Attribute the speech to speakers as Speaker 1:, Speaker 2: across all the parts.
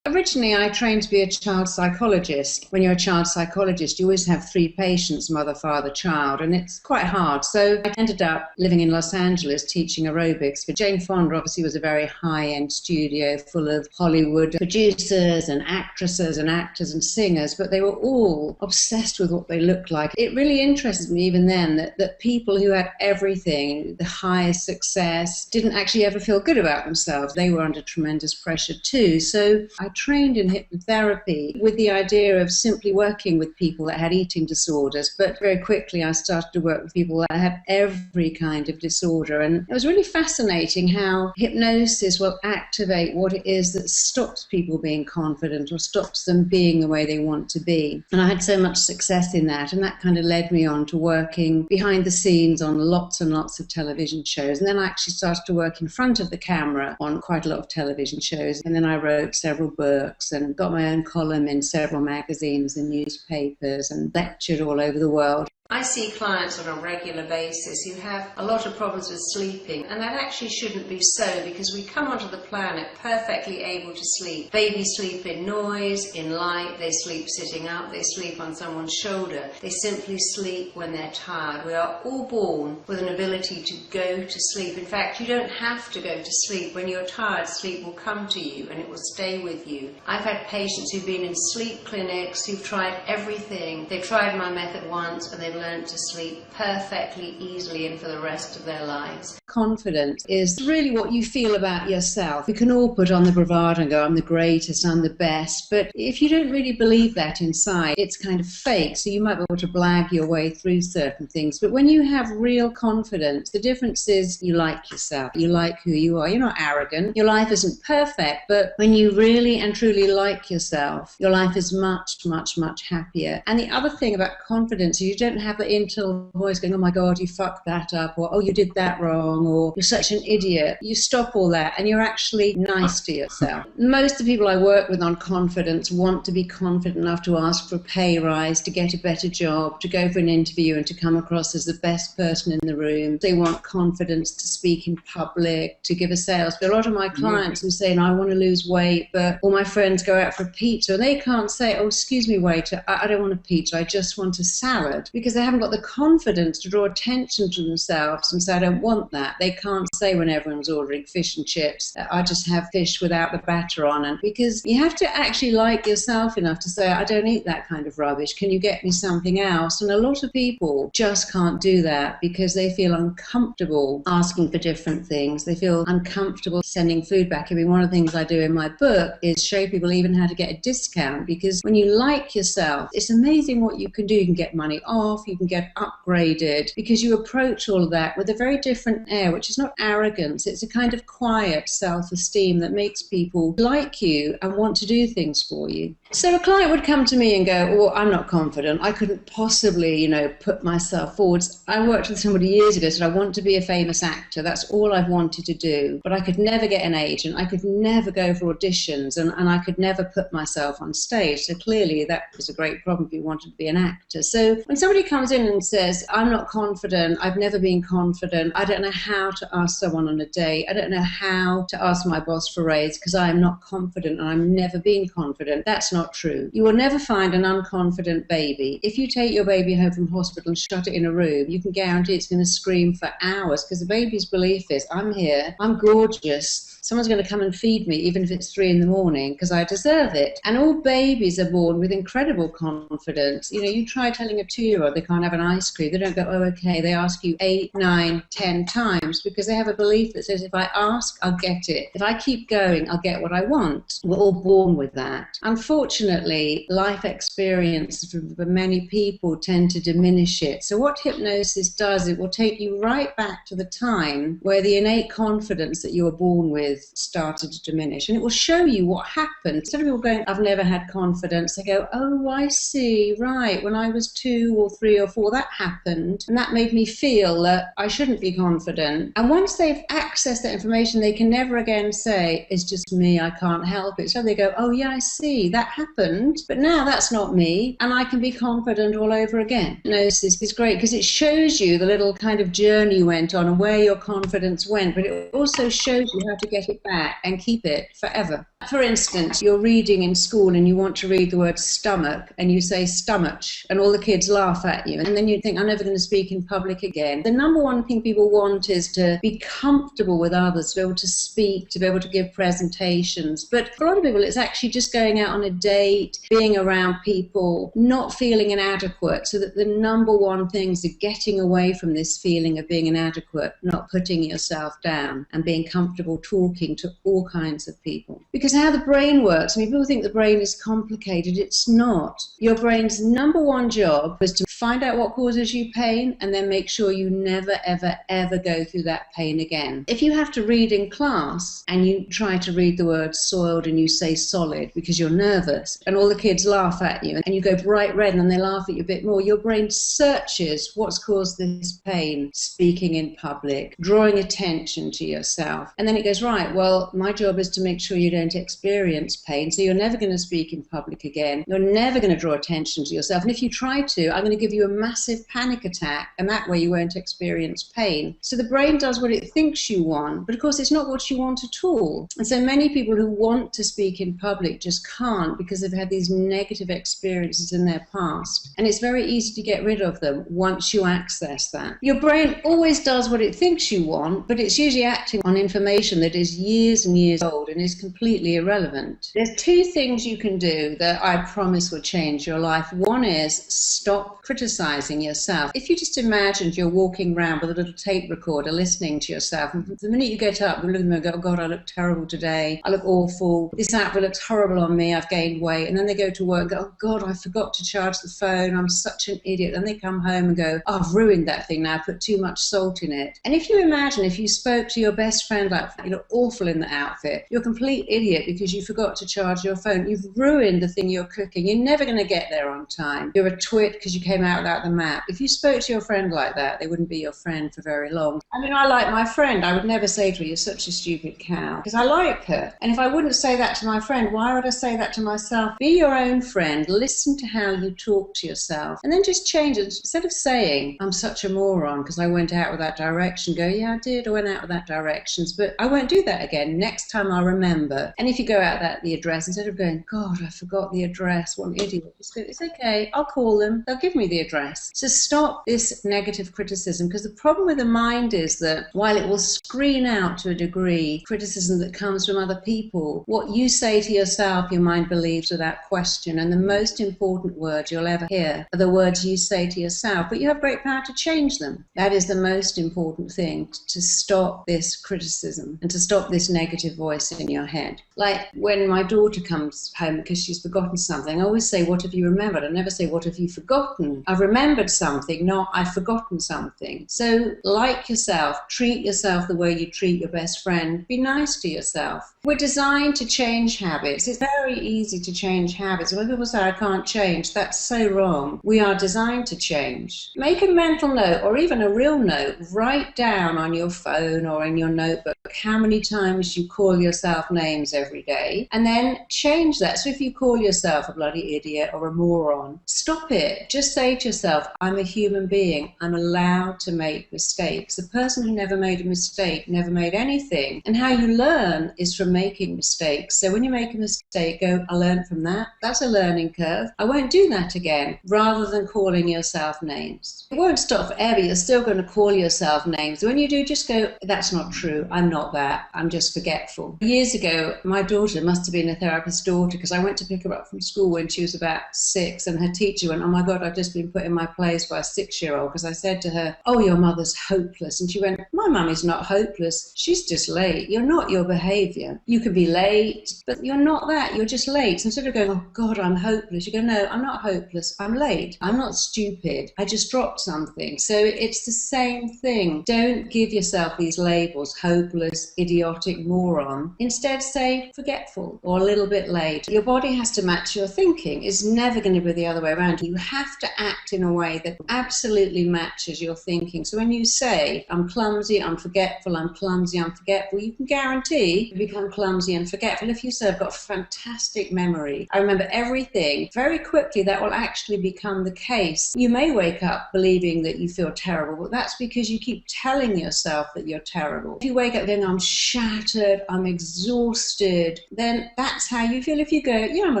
Speaker 1: Originally, I trained to be a child psychologist. When you're a child psychologist, you always have 3 patients, mother, father, child, and it's quite hard. So I ended up living in Los Angeles teaching aerobics. But Jane Fonda obviously was a very high-end studio full of Hollywood producers and actresses and actors and singers, but they were all obsessed with what they looked like. It really interested me even then that people who had everything, the highest success, didn't actually ever feel good about themselves. They were under tremendous pressure too. So I trained in hypnotherapy with the idea of simply working with people that had eating disorders, but very quickly I started to work with people that had every kind of disorder. And it was really fascinating how hypnosis will activate what it is that stops people being confident or stops them being the way they want to be. And I had so much success in that, and that kind of led me on to working behind the scenes on lots and lots of television shows. And then I actually started to work in front of the camera on quite a lot of television shows. And then I wrote several books and got my own column in several magazines and newspapers and lectured all over the world. I see clients on a regular basis who have a lot of problems with sleeping, and that actually shouldn't be so, because we come onto the planet perfectly able to sleep. Babies sleep in noise, in light, they sleep sitting up, they sleep on someone's shoulder. They simply sleep when they're tired. We are all born with an ability to go to sleep. In fact, you don't have to go to sleep. When you're tired, sleep will come to you and it will stay with you. I've had patients who've been in sleep clinics who've tried everything. They've tried my method once and they've learned to sleep perfectly easily and for the rest of their lives. Confidence is really what you feel about yourself. You can all put on the bravado and go, I'm the greatest, I'm the best, but if you don't really believe that inside, it's kind of fake, so you might be able to blag your way through certain things. But when you have real confidence, the difference is you like yourself, you like who you are, you're not arrogant, your life isn't perfect, but when you really and truly like yourself, your life is much, much, much happier. And the other thing about confidence is you don't have the internal voice going, oh my God, you fucked that up, or oh, you did that wrong, or you're such an idiot. You stop all that and you're actually nice to yourself. Most of the people I work with on confidence want to be confident enough to ask for a pay rise, to get a better job, to go for an interview and to come across as the best person in the room. They want confidence to speak in public, to give a sales. But a lot of my clients are saying, I want to lose weight, but all my friends go out for pizza and they can't say, oh, excuse me, waiter, I don't want a pizza, I just want a salad, because they haven't got the confidence to draw attention to themselves and say, I don't want that. They can't say when everyone's ordering fish and chips, I just have fish without the batter on. And because you have to actually like yourself enough to say, I don't eat that kind of rubbish. Can you get me something else? And a lot of people just can't do that because they feel uncomfortable asking for different things. They feel uncomfortable sending food back. I mean, one of the things I do in my book is show people even how to get a discount, because when you like yourself, it's amazing what you can do. You can get money off, you can get upgraded, because you approach all of that with a very different air, which is not arrogance. It's a kind of quiet self-esteem that makes people like you and want to do things for you. So a client would come to me and go, oh, I'm not confident. I couldn't possibly, put myself forwards. I worked with somebody years ago, said, I want to be a famous actor. That's all I've wanted to do. But I could never get an agent. I could never go for auditions, and I could never put myself on stage. So clearly that was a great problem if you wanted to be an actor. So when somebody comes in and says, I'm not confident, I've never been confident, I don't know how to ask someone on a date, I don't know how to ask my boss for a raise because I'm not confident and I've never been confident, that's not true. You will never find an unconfident baby. If you take your baby home from hospital and shut it in a room, you can guarantee it's going to scream for hours, because the baby's belief is, I'm here, I'm gorgeous, someone's going to come and feed me even if it's 3 a.m. because I deserve it. And all babies are born with incredible confidence. You try telling a 2-year-old they can't have an ice cream, they don't go, oh, okay. They ask you 8, 9, 10 times because they have a belief that says, if I ask, I'll get it. If I keep going, I'll get what I want. We're all born with that. Unfortunately, life experience for many people tend to diminish it. So what hypnosis does, it will take you right back to the time where the innate confidence that you were born with started to diminish, and it will show you what happened. Instead of people going, I've never had confidence, they go, oh, I see, right, when I was 2 or 3 or 4, that happened, and that made me feel that I shouldn't be confident. And once they've accessed that information, they can never again say, it's just me, I can't help it. So they go, oh yeah, I see, that happened, but now that's not me, and I can be confident all over again. Hypnosis is great because it shows you the little kind of journey you went on and where your confidence went, but it also shows you how to get get it back and keep it forever. For instance, you're reading in school and you want to read the word stomach and you say stomach and all the kids laugh at you, and then you think, I'm never going to speak in public again. The number one thing people want is to be comfortable with others, to be able to speak, to be able to give presentations. But for a lot of people, it's actually just going out on a date, being around people, not feeling inadequate. So that the number one things are getting away from this feeling of being inadequate, not putting yourself down, and being comfortable talking to all kinds of people. Because how the brain works, I mean, people think the brain is complicated. It's not. Your brain's number one job is to find out what causes you pain and then make sure you never, ever, ever go through that pain again. If you have to read in class and you try to read the word soiled and you say solid because you're nervous and all the kids laugh at you and you go bright red and then they laugh at you a bit more, your brain searches what's caused this pain, speaking in public, drawing attention to yourself. And then it goes, right, well, my job is to make sure you don't experience pain, so you're never going to speak in public again. You're never going to draw attention to yourself. And if you try to, I'm going to give you a massive panic attack, and that way you won't experience pain. So the brain does what it thinks you want, but of course it's not what you want at all. And so many people who want to speak in public just can't because they've had these negative experiences in their past. And it's very easy to get rid of them once you access that. Your brain always does what it thinks you want, but it's usually acting on information that is years and years old and is completely irrelevant. There's two things you can do that I promise will change your life. One is stop criticizing yourself. If you just imagined you're walking around with a little tape recorder listening to yourself, and the minute you get up, you look at them and go, oh God, I look terrible today. I look awful. This outfit looks horrible on me. I've gained weight. And then they go to work and go, oh God, I forgot to charge the phone. I'm such an idiot. Then they come home and go, oh, I've ruined that thing now. I put too much salt in it. And if you imagine if you spoke to your best friend like, you look awful in the outfit, you're a complete idiot because you forgot to charge your phone. You've ruined the thing you're cooking. You're never going to get there on time. You're a twit because you came out without the map. If you spoke to your friend like that, they wouldn't be your friend for very long. I mean, I like my friend. I would never say to her, you're such a stupid cow, because I like her. And if I wouldn't say that to my friend, why would I say that to myself? Be your own friend. Listen to how you talk to yourself. And then just change it. Instead of saying, I'm such a moron because I went out with that direction, go, yeah, I did. I went out with that directions, but I won't do that again. Next time I'll remember. And if you go out the address, instead of going, God, I forgot the address, what an idiot. Just go, it's okay, I'll call them. They'll give me the address. So stop this negative criticism, because the problem with the mind is that while it will screen out to a degree criticism that comes from other people, what you say to yourself, your mind believes without question. And the most important words you'll ever hear are the words you say to yourself, but you have great power to change them. That is the most important thing, to stop this criticism and to stop this negative voice in your head. Like when my daughter comes home because she's forgotten something, I always say, what have you remembered? I never say, what have you forgotten? I've remembered something, not I've forgotten something. So like yourself, treat yourself the way you treat your best friend. Be nice to yourself. We're designed to change habits. It's very easy to change habits. When people say, I can't change, that's so wrong. We are designed to change. Make a mental note, or even a real note. Write down on your phone or in your notebook how many times you call yourself names every day, and then change that. So if you call yourself a bloody idiot or a moron, stop it. Just say to yourself, I'm a human being. I'm allowed to make mistakes. The person who never made a mistake never made anything. And how you learn is from making mistakes. So when you make a mistake, go, I learned from that. That's a learning curve. I won't do that again, rather than calling yourself names. It won't stop forever. You're still going to call yourself names. When you do, just go, that's not true. I'm not that. I'm just forgetful. Years ago, my daughter must have been a therapist's daughter, because I went to pick her up from school when she was about 6, and her teacher went, oh my God, I've just been put in my place by a 6-year-old, because I said to her, oh, your mother's hopeless. And she went, my mummy's not hopeless. She's just late. You're not your behavior. You can be late, but you're not that. You're just late. So instead of going, oh God, I'm hopeless, you go, no, I'm not hopeless. I'm late. I'm not stupid. I just dropped something. So it's the same thing. Don't give yourself these labels, hopeless, idiotic, moron. Instead say forgetful or a little bit late. Your body has to match your thinking. It's never going to be the other way around. You have to act act in a way that absolutely matches your thinking. So when you say, I'm clumsy, I'm forgetful, I'm clumsy, I'm forgetful, you can guarantee you become clumsy and forgetful. If you say, I've got fantastic memory, I remember everything, very quickly that will actually become the case. You may wake up believing that you feel terrible, but that's because you keep telling yourself that you're terrible. If you wake up going, I'm shattered, I'm exhausted, then that's how you feel. If you go, yeah, I'm a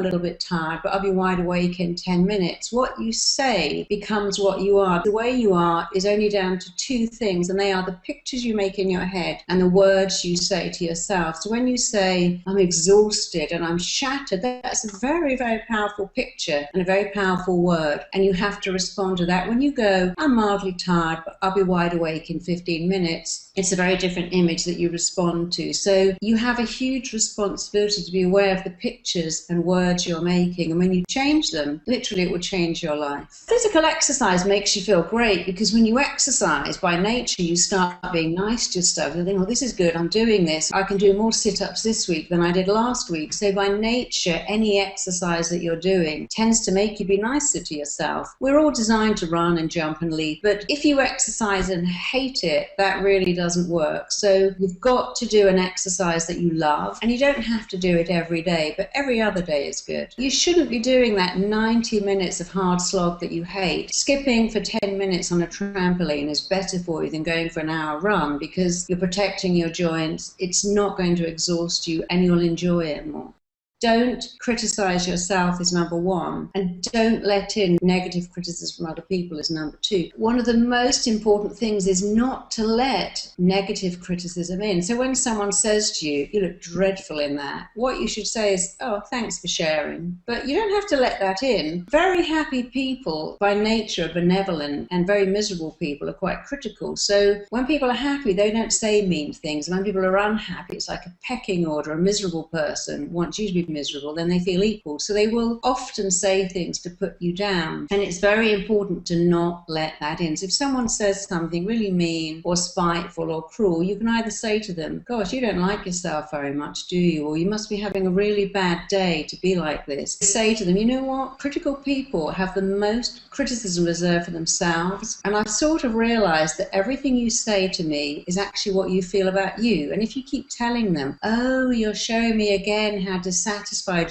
Speaker 1: little bit tired, but I'll be wide awake in 10 minutes. What you say becomes what you are. The way you are is only down to two things, and they are the pictures you make in your head and the words you say to yourself. So when you say, I'm exhausted and I'm shattered, that's a very, very powerful picture and a very powerful word, and you have to respond to that. When you go, I'm mildly tired, but I'll be wide awake in 15 minutes, it's a very different image that you respond to. So you have a huge responsibility to be aware of the pictures and words you're making, and when you change them, literally it will change your life. Physical exercise makes you feel great, because when you exercise, by nature you start being nice to yourself. You think, oh, this is good, I'm doing this, I can do more sit-ups this week than I did last week. So by nature, any exercise that you're doing tends to make you be nicer to yourself. We're all designed to run and jump and leap, but if you exercise and hate it, that really doesn't work. So you've got to do an exercise that you love, and you don't have to do it every day, but every other day is good. You shouldn't be doing that 90 minutes of hard slog that you hate. Skipping for 10 minutes on a trampoline is better for you than going for an hour run, because you're protecting your joints. It's not going to exhaust you, and you'll enjoy it more. Don't criticize yourself is number one, and don't let in negative criticism from other people is number two. One of the most important things is not to let negative criticism in. So when someone says to you, you look dreadful in that, what you should say is, oh, thanks for sharing. But you don't have to let that in. Very happy people by nature are benevolent, and very miserable people are quite critical. So when people are happy, they don't say mean things. And when people are unhappy, it's like a pecking order. A miserable person wants you to be miserable, then they feel equal. So they will often say things to put you down. And it's very important to not let that in. So if someone says something really mean or spiteful or cruel, you can either say to them, gosh, you don't like yourself very much, do you? Or you must be having a really bad day to be like this. Say to them, you know what? Critical people have the most criticism reserved for themselves. And I've sort of realized that everything you say to me is actually what you feel about you. And if you keep telling them, oh, you're showing me again how dissatisfied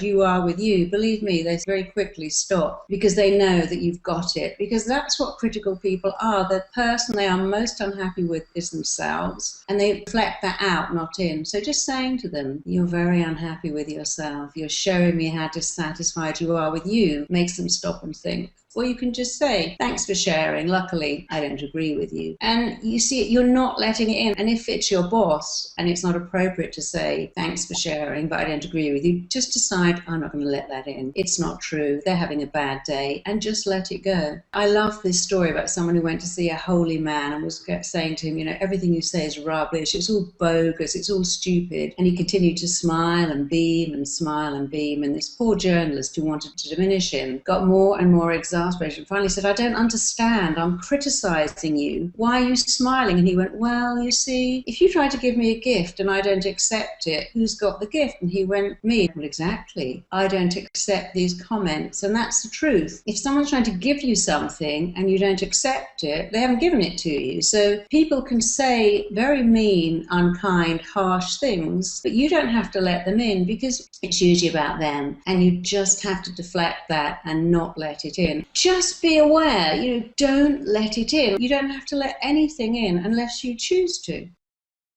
Speaker 1: you are with you, believe me, they very quickly stop, because they know that you've got it. Because that's what critical people are. The person they are most unhappy with is themselves, and they reflect that out, not in. So just saying to them, you're very unhappy with yourself, you're showing me how dissatisfied you are with you, makes them stop and think. Or you can just say, thanks for sharing, luckily I don't agree with you. And you see, you're not letting it in. And if it's your boss and it's not appropriate to say, thanks for sharing, but I don't agree with you, just decide, I'm not going to let that in. It's not true. They're having a bad day, and just let it go. I love this story about someone who went to see a holy man and was saying to him, you know, everything you say is rubbish. It's all bogus. It's all stupid. And he continued to smile and beam and smile and beam. And this poor journalist who wanted to diminish him got more and more exasperated. Finally said, I don't understand, I'm criticizing you, why are you smiling? And he went, well, you see, if you try to give me a gift and I don't accept it, who's got the gift? And he went, me. Well, exactly, I don't accept these comments. And that's the truth. If someone's trying to give you something and you don't accept it, they haven't given it to you. So people can say very mean, unkind, harsh things, but you don't have to let them in, because it's usually about them, and you just have to deflect that and not let it in. Just be aware, you know, don't let it in. You don't have to let anything in unless you choose to.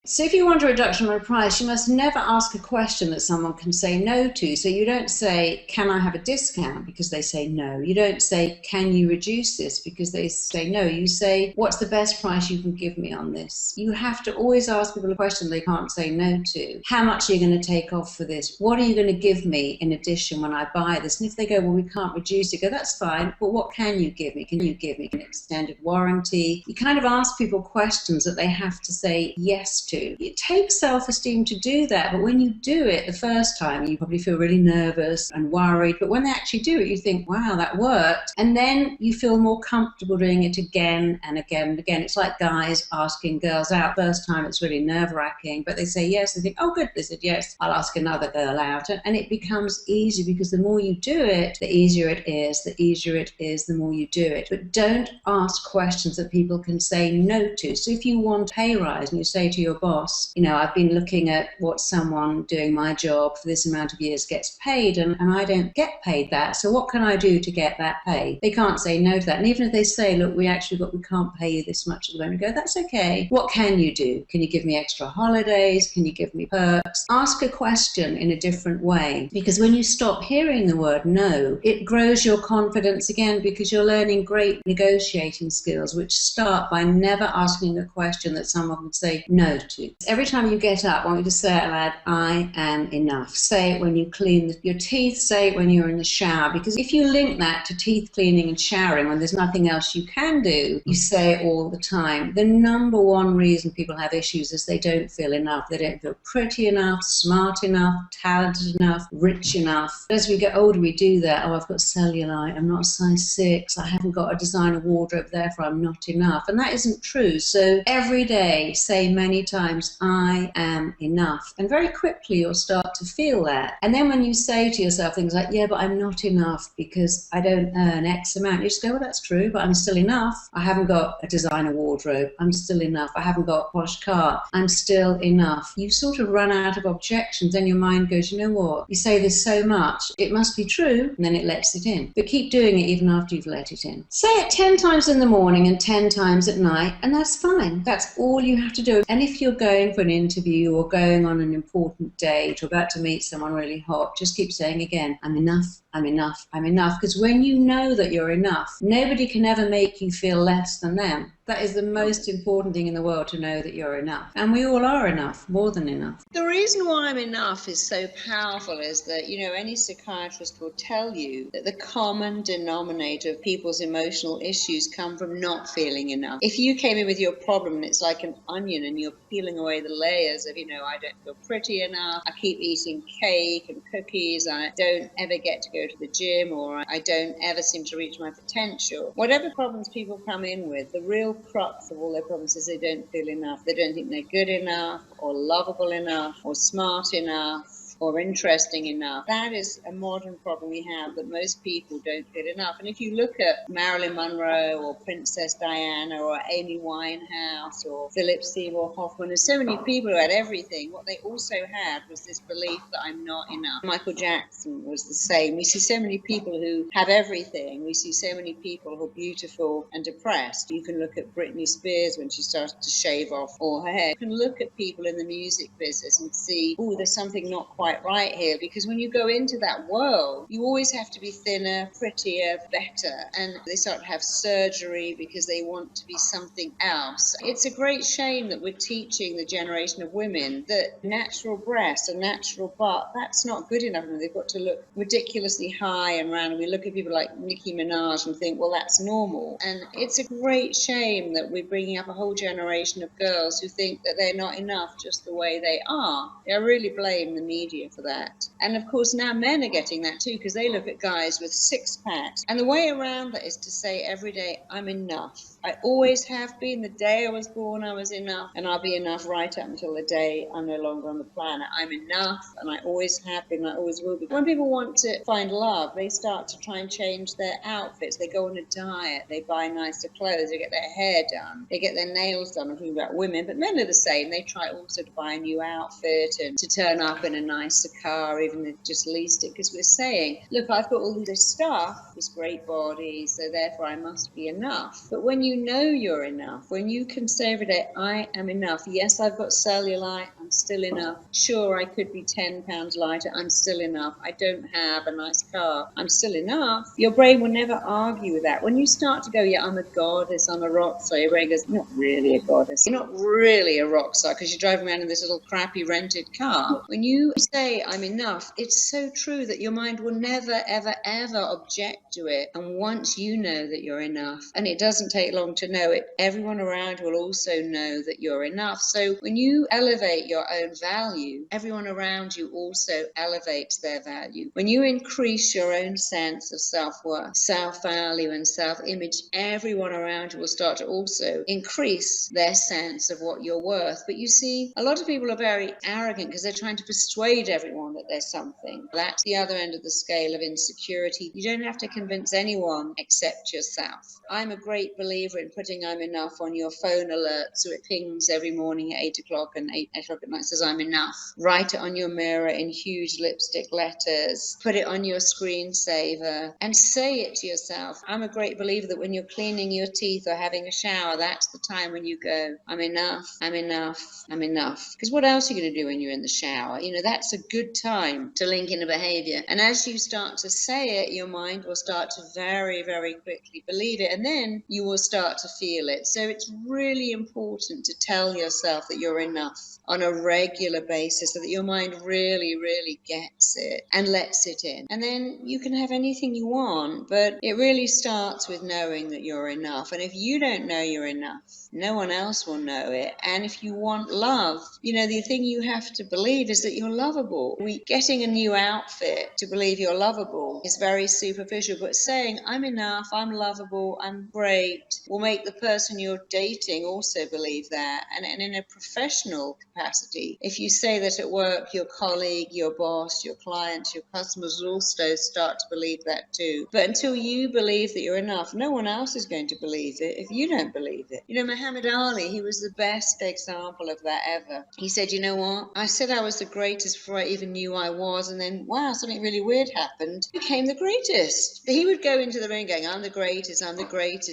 Speaker 1: So if you want a reduction on a price, you must never ask a question that someone can say no to. So you don't say, can I have a discount? Because they say no. You don't say, can you reduce this? Because they say no. You say, what's the best price you can give me on this? You have to always ask people a question they can't say no to. How much are you going to take off for this? What are you going to give me in addition when I buy this? And if they go, well, we can't reduce it, go, that's fine, but what can you give me? Can you give me an extended warranty? You kind of ask people questions that they have to say yes to. to. It takes self-esteem to do that, but when you do it the first time, you probably feel really nervous and worried, but when they actually do it, you think, wow, that worked. And then you feel more comfortable doing it again and again and again. It's like guys asking girls out. First time it's really nerve-wracking, but they say yes, they think, oh good, they said yes, I'll ask another girl out. And it becomes easy because the more you do it, the easier it is. The easier it is, the more you do it. But don't ask questions that people can say no to. So if you want a pay rise and you say to your boss, you know, I've been looking at what someone doing my job for this amount of years gets paid, and I don't get paid that, so what can I do to get that pay? They can't say no to that. And even if they say, look, we can't pay you this much at the moment, you go, that's okay. What can you do? Can you give me extra holidays? Can you give me perks? Ask a question in a different way, because when you stop hearing the word no, it grows your confidence again, because you're learning great negotiating skills, which start by never asking a question that someone would say no to. Every time you get up, I want you to say out loud, I am enough. Say it when you clean your teeth, say it when you're in the shower, because if you link that to teeth cleaning and showering when there's nothing else you can do, you say it all the time. The number one reason people have issues is they don't feel enough. They don't feel pretty enough, smart enough, talented enough, rich enough. As we get older, we do that. Oh, I've got cellulite, I'm not a size 6, I haven't got a designer wardrobe, therefore I'm not enough. And that isn't true. So every day, say many times, I am enough. And very quickly you'll start to feel that. And then when you say to yourself things like, yeah, but I'm not enough because I don't earn X amount, you just go, well, that's true, but I'm still enough. I haven't got a designer wardrobe, I'm still enough. I haven't got a posh car, I'm still enough. You sort of run out of objections, then your mind goes, you know what, you say this so much, it must be true, and then it lets it in. But keep doing it even after you've let it in. Say it 10 times in the morning and 10 times at night, and that's fine. That's all you have to do. And if you're going for an interview or going on an important date or about to meet someone really hot, just keep saying again, I'm enough, I'm enough, I'm enough. Because when you know that you're enough, nobody can ever make you feel less than them. That is the most important thing in the world, to know that you're enough. And we all are enough, more than enough.
Speaker 2: The reason why I'm enough is so powerful is that, you know, any psychiatrist will tell you that the common denominator of people's emotional issues come from not feeling enough. If you came in with your problem and it's like an onion and you're peeling away the layers of, you know, I don't feel pretty enough, I keep eating cake and cookies, I don't ever get to go to the gym, or I don't ever seem to reach my potential. Whatever problems people come in with, the real crux of all their problems is they don't feel enough. They don't think they're good enough or lovable enough or smart enough or interesting enough. That is a modern problem we have, that most people don't feel enough. And if you look at Marilyn Monroe or Princess Diana or Amy Winehouse or Philip Seymour Hoffman, there's so many people who had everything. What they also had was this belief that I'm not enough. Michael Jackson was the same. We see so many people who have everything. We see so many people who are beautiful and depressed. You can look at Britney Spears when she started to shave off all her hair. You can look at people in the music business and see, oh, there's something not quite right here, because when you go into that world, you always have to be thinner, prettier, better, and they start to have surgery because they want to be something else. It's a great shame that we're teaching the generation of women that natural breasts and natural butt, that's not good enough, and they've got to look ridiculously high and round. And we look at people like Nicki Minaj and think, well, that's normal. And it's a great shame that we're bringing up a whole generation of girls who think that they're not enough just the way they are. I really blame the media for that. And of course now men are getting that too, because they look at guys with 6-packs, and the way around that is to say every day, I'm enough. I always have been. The day I was born I was enough, and I'll be enough right up until the day I'm no longer on the planet. I'm enough, and I always have been, I always will be. When people want to find love, they start to try and change their outfits. They go on a diet, they buy nicer clothes, they get their hair done, they get their nails done. I'm talking about women, but men are the same. They try also to buy a new outfit and to turn up in a nicer car, even if just leased it, because we're saying, look, I've got all this stuff, this great body, so therefore I must be enough. But when you know you're enough, when you can say every day, I am enough, yes, I've got cellulite, I'm still enough. Sure, I could be 10 pounds lighter. I'm still enough. I don't have a nice car. I'm still enough. Your brain will never argue with that. When you start to go, yeah, I'm a goddess, I'm a rock star, your brain goes, you're not really a goddess. You're not really a rock star because you're driving around in this little crappy rented car. When you say, I'm enough, it's so true that your mind will never, ever, ever object to it. And once you know that you're enough, and it doesn't take long to know it, everyone around will also know that you're enough. So when you elevate your own value, everyone around you also elevates their value. When you increase your own sense of self-worth, self-value, and self-image, everyone around you will start to also increase their sense of what you're worth. But you see, a lot of people are very arrogant because they're trying to persuade everyone that they're something. That's the other end of the scale of insecurity. You don't have to convince anyone except yourself. I'm a great believer in putting I'm enough on your phone alert so it pings every morning at 8 o'clock and 8 o'clock at night says I'm enough. Write it on your mirror in huge lipstick letters. Put it on your screensaver and say it to yourself. I'm a great believer that when you're cleaning your teeth or having a shower, that's the time when you go, I'm enough, I'm enough, I'm enough. Because what else are you going to do when you're in the shower? You know, that's a good time to link in a behavior. And as you start to say it, your mind will start to very, very quickly believe it. And then you will start to feel it. So it's really important to tell yourself that you're enough on a regular basis so that your mind really, really gets it and lets it in. And then you can have anything you want, but it really starts with knowing that you're enough. And if you don't know you're enough, no one else will know it. And if you want love, you know, the thing you have to believe is that you're lovable. Getting a new outfit to believe you're lovable is very superficial, but saying I'm enough, I'm lovable, I'm great will make the person you're dating also believe that. And in a professional capacity, if you say that at work, your colleague, your boss, your clients, your customers will also start to believe that too. But until you believe that you're enough, no one else is going to believe it if you don't believe it. You know, Muhammad Ali, he was the best example of that ever. He said, you know what? I said I was the greatest before I even knew I was, and then, wow, something really weird happened. I became the greatest. He would go into the ring going, I'm the greatest,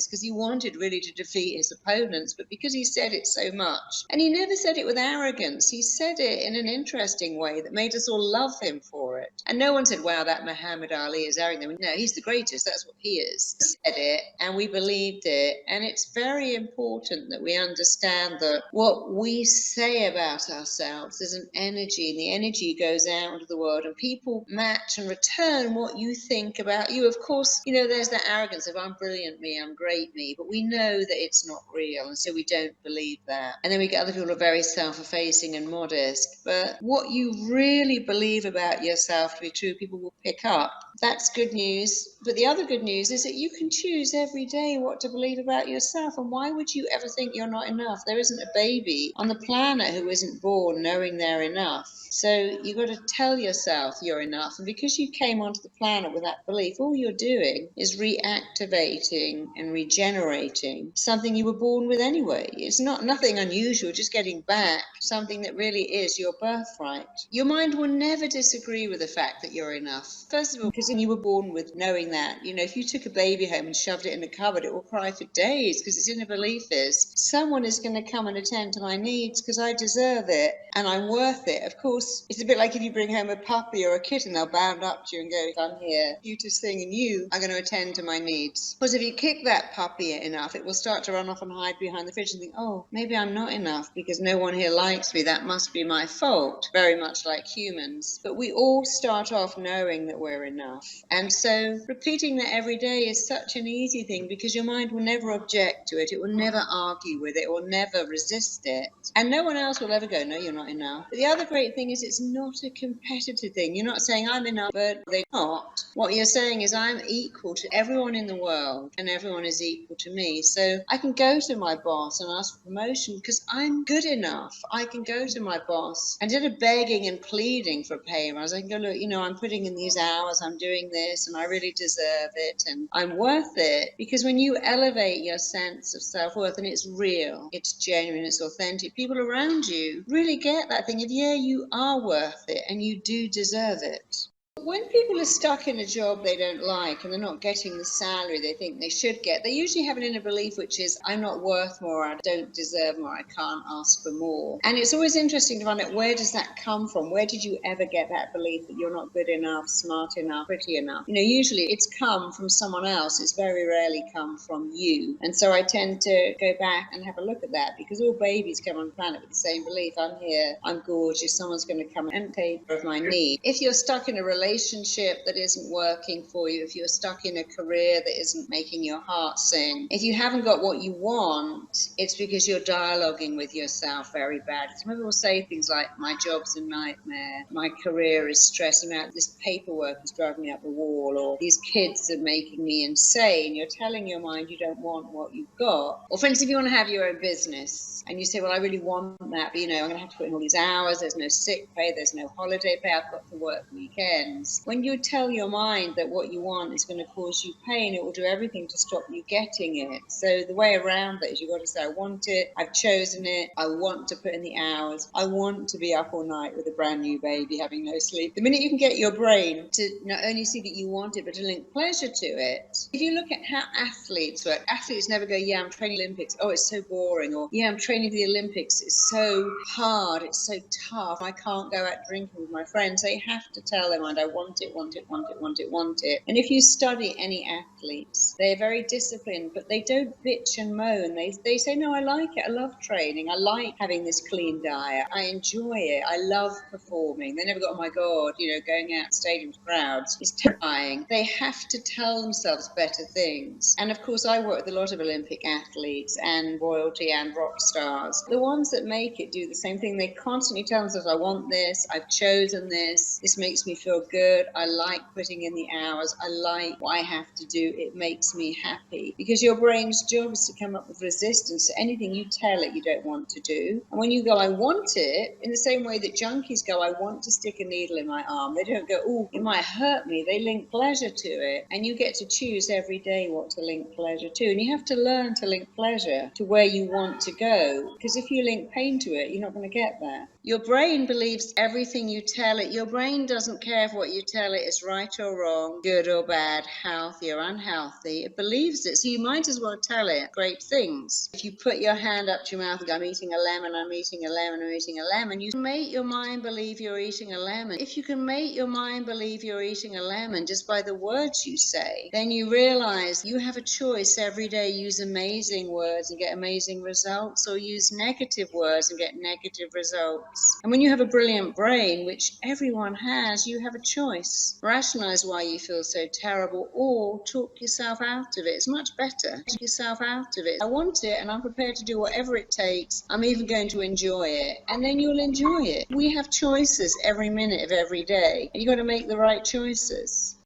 Speaker 2: because he wanted really to defeat his opponents, but because he said it so much. And he never said it with arrogance. He said it in an interesting way that made us all love him for it. And no one said, wow, that Muhammad Ali is arrogant. No, he's the greatest. That's what he is. He said it, and we believed it. And it's very important that we understand that what we say about ourselves is an energy, and the energy goes out into the world, and people match and return what you think about you. Of course, you know, there's that arrogance of I'm brilliant me, I'm great me, but we know that it's not real, and so we don't believe that. And then we get other people who are very self-effacing and modest, but what you really believe about yourself to be true, people will pick up. That's good news. But the other good news is that you can choose every day what to believe about yourself. And why would you ever think you're not enough? There isn't a baby on the planet who isn't born knowing they're enough. So you've got to tell yourself you're enough. And because you came onto the planet with that belief, all you're doing is reactivating and regenerating something you were born with anyway. It's nothing unusual, just getting back something that really is your birthright. Your mind will never disagree with the fact that you're enough. First of all, because you were born with knowing that. You know, if you took a baby home and shoved it in a cupboard, it will cry for days because its inner belief is someone is going to come and attend to my needs because I deserve it and I'm worth it. Of course, it's a bit like if you bring home a puppy or a kitten, they'll bound up to you and go, I'm here, cutest thing, and you are going to attend to my needs. Because if you kick that puppy enough, it will start to run off and hide behind the fridge and think, oh, maybe I'm not enough because no one here likes me. That must be my fault. Very much like humans. But we all start off knowing that we're enough. And so repeating that every day is such an easy thing because your mind will never object to it. It will never argue with it. It will never resist it. And no one else will ever go, no, you're not enough. But the other great thing is it's not a competitive thing. You're not saying I'm enough, but they're not. What you're saying is I'm equal to everyone in the world and everyone is equal to me. So I can go to my boss and ask for promotion because I'm good enough. I can go to my boss and instead of begging and pleading for a pay rise, I can go, look, you know, I'm putting in these hours, I'm doing this, and I really deserve it, and I'm worth it. Because when you elevate your sense of self-worth, and it's real, it's genuine, it's authentic, people around you really get that thing of, yeah, you are worth it, and you do deserve it. When people are stuck in a job they don't like and they're not getting the salary they think they should get, they usually have an inner belief which is, I'm not worth more, I don't deserve more, I can't ask for more. And it's always interesting to find out, where does that come from? Where did you ever get that belief that you're not good enough, smart enough, pretty enough? You know, usually it's come from someone else. It's very rarely come from you. And so I tend to go back and have a look at that, because all babies come on the planet with the same belief. I'm here, I'm gorgeous, someone's going to come and take care of my need. If you're stuck in a relationship that isn't working for you, if you're stuck in a career that isn't making your heart sing, if you haven't got what you want, it's because you're dialoguing with yourself very bad. Some people will say things like, my job's a nightmare, my career is stressing me out, this paperwork is driving me up the wall, or these kids are making me insane. You're telling your mind you don't want what you've got. Or for instance, if you want to have your own business and you say, well, I really want that, but you know, I'm going to have to put in all these hours, there's no sick pay, there's no holiday pay, I've got to work weekends. When you tell your mind that what you want is going to cause you pain, it will do everything to stop you getting it. So the way around that is you've got to say, I want it, I've chosen it, I want to put in the hours, I want to be up all night with a brand new baby having no sleep. The minute you can get your brain to not only see that you want it, but to link pleasure to it. If you look at how athletes work, athletes never go, yeah, I'm training Olympics, oh, it's so boring, or yeah, I'm training for the Olympics, it's so hard, it's so tough, I can't go out drinking with my friends. They have to tell their mind, I want it, want it, want it, want it, want it. And if you study any athletes, they're very disciplined, but they don't bitch and moan. They say, no, I like it, I love training, I like having this clean diet, I enjoy it, I love performing. They never go, oh my God, you know, going out stadium crowds is terrifying. They have to tell themselves better things. And of course, I work with a lot of Olympic athletes and royalty and rock stars. The ones that make it do the same thing. They constantly tell themselves, I want this, I've chosen this makes me feel good, I like putting in the hours, I like what I have to do, it makes me happy. Because your brain's job is to come up with resistance to anything you tell it you don't want to do. And when you go, I want it, in the same way that junkies go, I want to stick a needle in my arm, they don't go, oh, it might hurt me, they link pleasure to it. And you get to choose every day what to link pleasure to. And you have to learn to link pleasure to where you want to go, because if you link pain to it, you're not going to get there. Your brain believes everything you tell it. Your brain doesn't care if what you tell it is right or wrong, good or bad, healthy or unhealthy. It believes it. So you might as well tell it great things. If you put your hand up to your mouth and go, I'm eating a lemon, I'm eating a lemon, I'm eating a lemon, you make your mind believe you're eating a lemon. If you can make your mind believe you're eating a lemon just by the words you say, then you realize you have a choice every day. Use amazing words and get amazing results, or use negative words and get negative results. And when you have a brilliant brain, which everyone has, you have a choice. Rationalize why you feel so terrible, or talk yourself out of it. It's much better. Talk yourself out of it. I want it and I'm prepared to do whatever it takes. I'm even going to enjoy it. And then you'll enjoy it. We have choices every minute of every day. And you've got to make the right choices.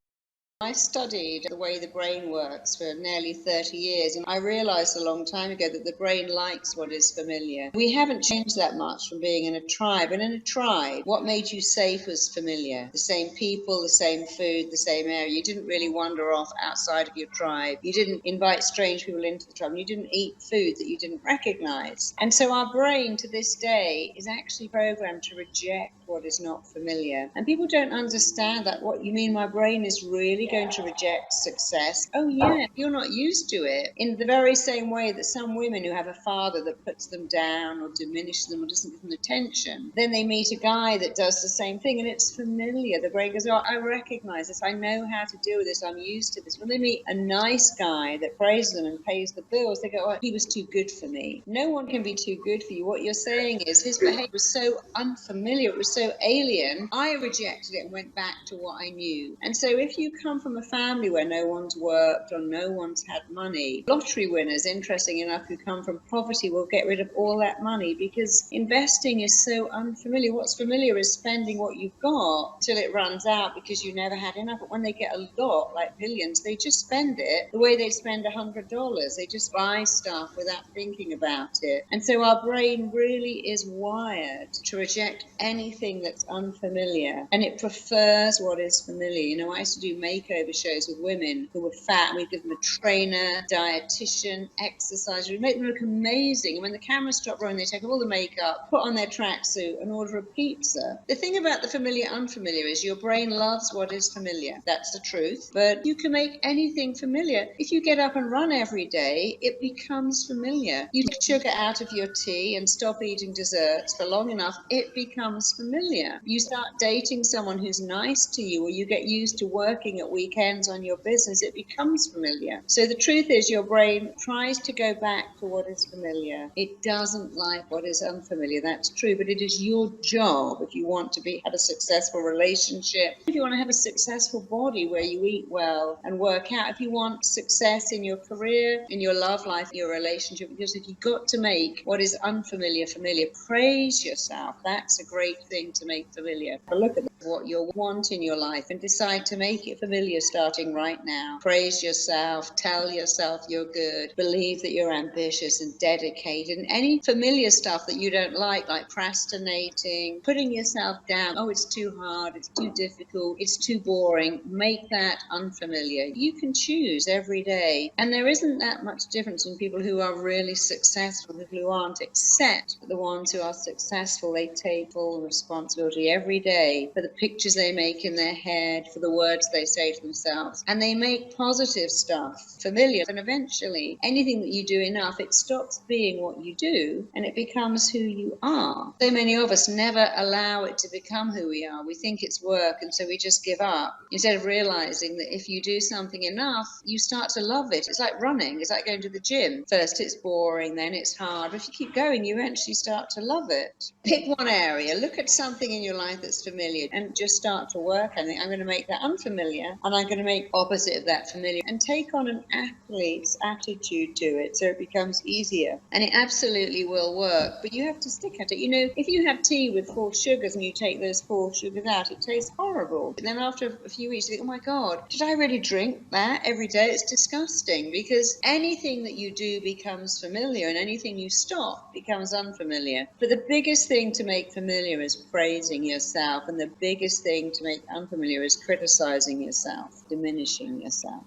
Speaker 2: I studied the way the brain works for nearly 30 years, and I realized a long time ago that the brain likes what is familiar. We haven't changed that much from being in a tribe. And in a tribe, what made you safe was familiar. The same people, the same food, the same area. You didn't really wander off outside of your tribe. You didn't invite strange people into the tribe. And you didn't eat food that you didn't recognize. And so our brain to this day is actually programmed to reject what is not familiar. And people don't understand that. What you mean, my brain is really going to reject success? Oh yeah, you're not used to it. In the very same way that some women who have a father that puts them down or diminishes them or doesn't give them attention, then they meet a guy that does the same thing and it's familiar. The brain goes, oh, I recognize this, I know how to deal with this, I'm used to this. When they meet a nice guy that praises them and pays the bills, they go, oh, he was too good for me. No one can be too good for you. What you're saying is his behavior was so unfamiliar, it was so alien, I rejected it and went back to what I knew. And so if you come from a family where no one's worked or no one's had money, lottery winners, interesting enough, who come from poverty will get rid of all that money, because investing is so unfamiliar. What's familiar is spending what you've got till it runs out because you never had enough. But when they get a lot, like billions, they just spend it the way they spend $100. They just buy stuff without thinking about it. And so our brain really is wired to reject anything anything that's unfamiliar, and it prefers what is familiar. You know, I used to do makeover shows with women who were fat, and we'd give them a trainer, dietitian, exercise. We'd make them look amazing. And when the cameras stop rolling, they take off all the makeup, put on their tracksuit, and order a pizza. The thing about the familiar, unfamiliar is your brain loves what is familiar. That's the truth. But you can make anything familiar. If you get up and run every day, it becomes familiar. You take sugar out of your tea and stop eating desserts for long enough, it becomes familiar. You start dating someone who's nice to you, or you get used to working at weekends on your business, it becomes familiar. So the truth is your brain tries to go back to what is familiar. It doesn't like what is unfamiliar. That's true, but it is your job if you want to have a successful relationship, if you want to have a successful body where you eat well and work out, if you want success in your career, in your love life, your relationship, because if you've got to make what is unfamiliar familiar, praise yourself. That's a great thing to make familiar. But look at what you want in your life and decide to make it familiar starting right now. Praise yourself, tell yourself you're good, believe that you're ambitious and dedicated, and any familiar stuff that you don't like procrastinating, putting yourself down, oh, it's too hard, it's too difficult, it's too boring, make that unfamiliar. You can choose every day, and there isn't that much difference in people who are really successful and who aren't, except the ones who are successful. They take full responsibility every day for the pictures they make in their head, for the words they say to themselves, and they make positive stuff familiar. And eventually anything that you do enough, it stops being what you do and it becomes who you are. So many of us never allow it to become who we are. We think it's work, and so we just give up instead of realizing that if you do something enough, you start to love it. It's like running, it's like going to the gym. First it's boring, then it's hard, but if you keep going, you eventually start to love it. Pick one area, look at something in your life that's familiar and just start to work. I think I'm going to make that unfamiliar and I'm going to make opposite of that familiar, and take on an athlete's attitude to it so it becomes easier. And it absolutely will work, but you have to stick at it. You know, if you have tea with 4 sugars and you take those 4 sugars out, it tastes horrible. And then after a few weeks you think, oh my God, did I really drink that every day? It's disgusting, because anything that you do becomes familiar and anything you stop becomes unfamiliar. But the biggest thing to make familiar is praising yourself, and the biggest thing to make unfamiliar is criticizing yourself, diminishing yourself.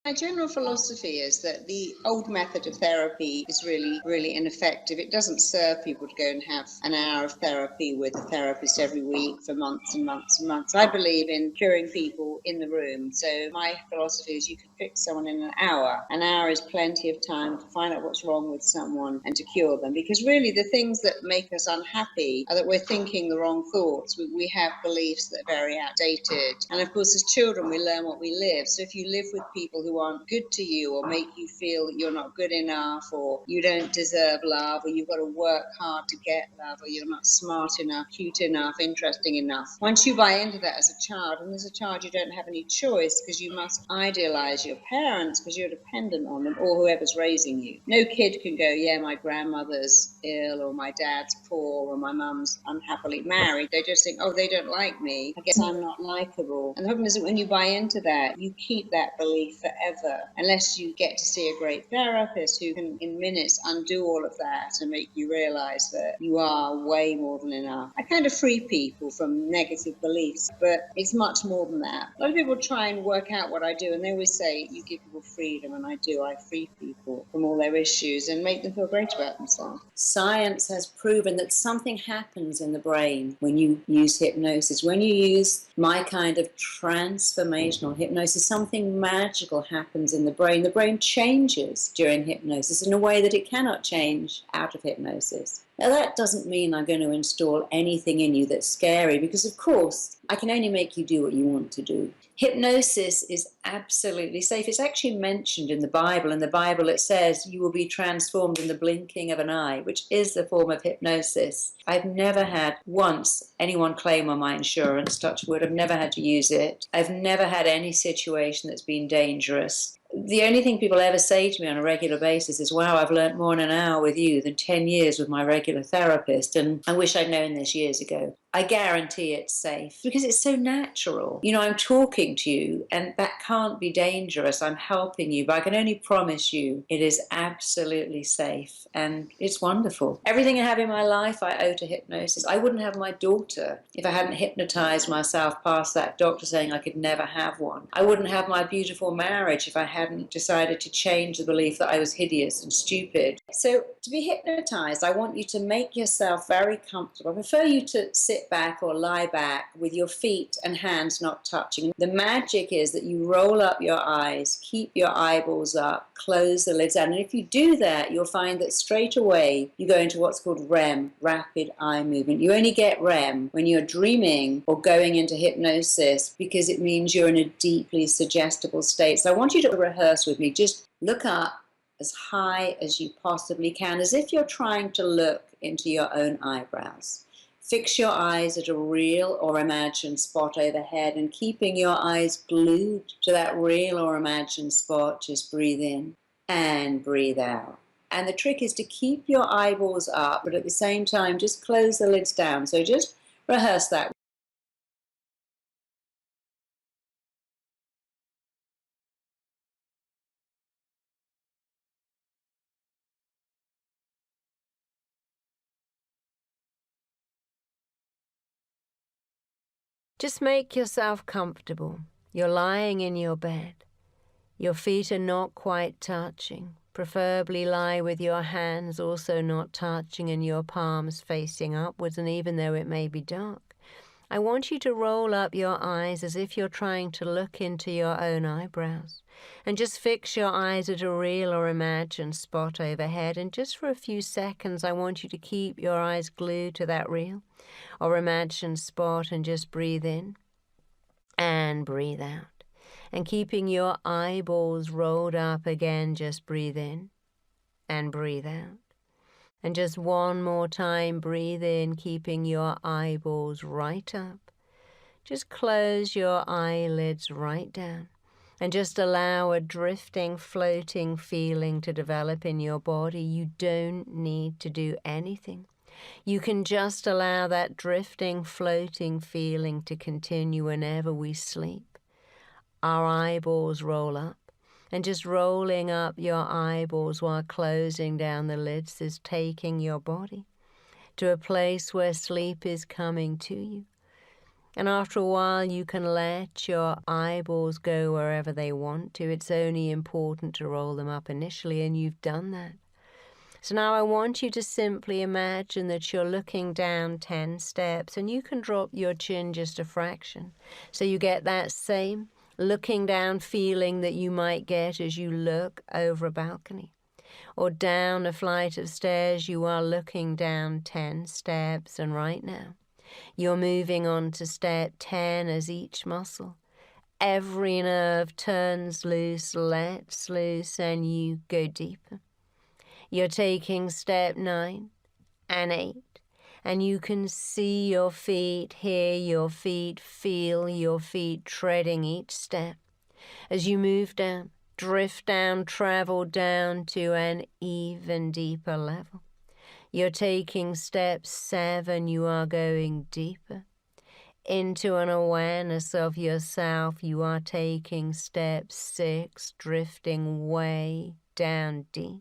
Speaker 2: My general philosophy is that the old method of therapy is really, really ineffective. It doesn't serve people to go and have an hour of therapy with a therapist every week for months and months and months. I believe in curing people in the room. So my philosophy is you can fix someone in an hour. An hour is plenty of time to find out what's wrong with someone and to cure them. Because really the things that make us unhappy are that we're thinking the wrong thoughts. We have beliefs that are very outdated. And of course, as children, we learn what we live. So if you live with people who aren't good to you, or make you feel that you're not good enough, or you don't deserve love, or you've got to work hard to get love, or you're not smart enough, cute enough, interesting enough. Once you buy into that as a child, and as a child you don't have any choice because you must idealize your parents because you're dependent on them or whoever's raising you. No kid can go, yeah, my grandmother's ill, or my dad's poor, or my mum's unhappily married. They just think, oh, they don't like me, I guess I'm not likable. And the problem is that when you buy into that, you keep that belief forever, unless you get to see a great therapist who can in minutes undo all of that and make you realize that you are way more than enough. I kind of free people from negative beliefs, but it's much more than that. A lot of people try and work out what I do, and they always say you give people freedom, and I do. I free people from all their issues and make them feel great about themselves. Science has proven that something happens in the brain when you use hypnosis. When you use my kind of transformational hypnosis, something magical happens in the brain. The brain changes during hypnosis in a way that it cannot change out of hypnosis. Now, that doesn't mean I'm going to install anything in you that's scary, because, of course, I can only make you do what you want to do. Hypnosis is absolutely safe. It's actually mentioned in the Bible. In the Bible, it says you will be transformed in the blinking of an eye, which is a form of hypnosis. I've never had once anyone claim on my insurance, touch wood. I've never had to use it. I've never had any situation that's been dangerous. The only thing people ever say to me on a regular basis is, wow, I've learnt more in an hour with you than 10 years with my regular therapist, and I wish I'd known this years ago.
Speaker 3: I guarantee it's safe because it's so natural. You know, I'm talking to you and that can't be dangerous. I'm helping you, but I can only promise you it is absolutely safe and it's wonderful. Everything I have in my life I owe to hypnosis. I wouldn't have my daughter if I hadn't hypnotized myself past that doctor saying I could never have one. I wouldn't have my beautiful marriage if I hadn't decided to change the belief that I was hideous and stupid. So to be hypnotized, I want you to make yourself very comfortable. I prefer you to sit back or lie back with your feet and hands not touching. The magic is that you roll up your eyes, keep your eyeballs up, close the lids down. And if you do that, you'll find that straight away you go into what's called REM, rapid eye movement. You only get REM when you're dreaming or going into hypnosis because it means you're in a deeply suggestible state. So I want you to rehearse with me. Just look up as high as you possibly can, as if you're trying to look into your own eyebrows. Fix your eyes at a real or imagined spot overhead, and keeping your eyes glued to that real or imagined spot, just breathe in and breathe out. And the trick is to keep your eyeballs up, but at the same time, just close the lids down. So just rehearse that.
Speaker 4: Just make yourself comfortable. You're lying in your bed. Your feet are not quite touching. Preferably lie with your hands also not touching and your palms facing upwards, and even though it may be dark, I want you to roll up your eyes as if you're trying to look into your own eyebrows. And just fix your eyes at a real or imagined spot overhead. And just for a few seconds, I want you to keep your eyes glued to that real or imagined spot and just breathe in and breathe out. And keeping your eyeballs rolled up again, just breathe in and breathe out. And just one more time, breathe in, keeping your eyeballs right up. Just close your eyelids right down. And just allow a drifting, floating feeling to develop in your body. You don't need to do anything. You can just allow that drifting, floating feeling to continue whenever we sleep. Our eyeballs roll up, and just rolling up your eyeballs while closing down the lids is taking your body to a place where sleep is coming to you. And after a while, you can let your eyeballs go wherever they want to. It's only important to roll them up initially, and you've done that. So now I want you to simply imagine that you're looking down 10 steps, and you can drop your chin just a fraction. So you get that same looking down feeling that you might get as you look over a balcony. Or down a flight of stairs, you are looking down 10 steps, and right now, you're moving on to step 10 as each muscle, every nerve turns loose, lets loose, and you go deeper. You're taking step 9 and 8, and you can see your feet, hear your feet, feel your feet treading each step. As you move down, drift down, travel down to an even deeper level. You're taking step 7, you are going deeper into an awareness of yourself. You are taking step 6, drifting way down deep.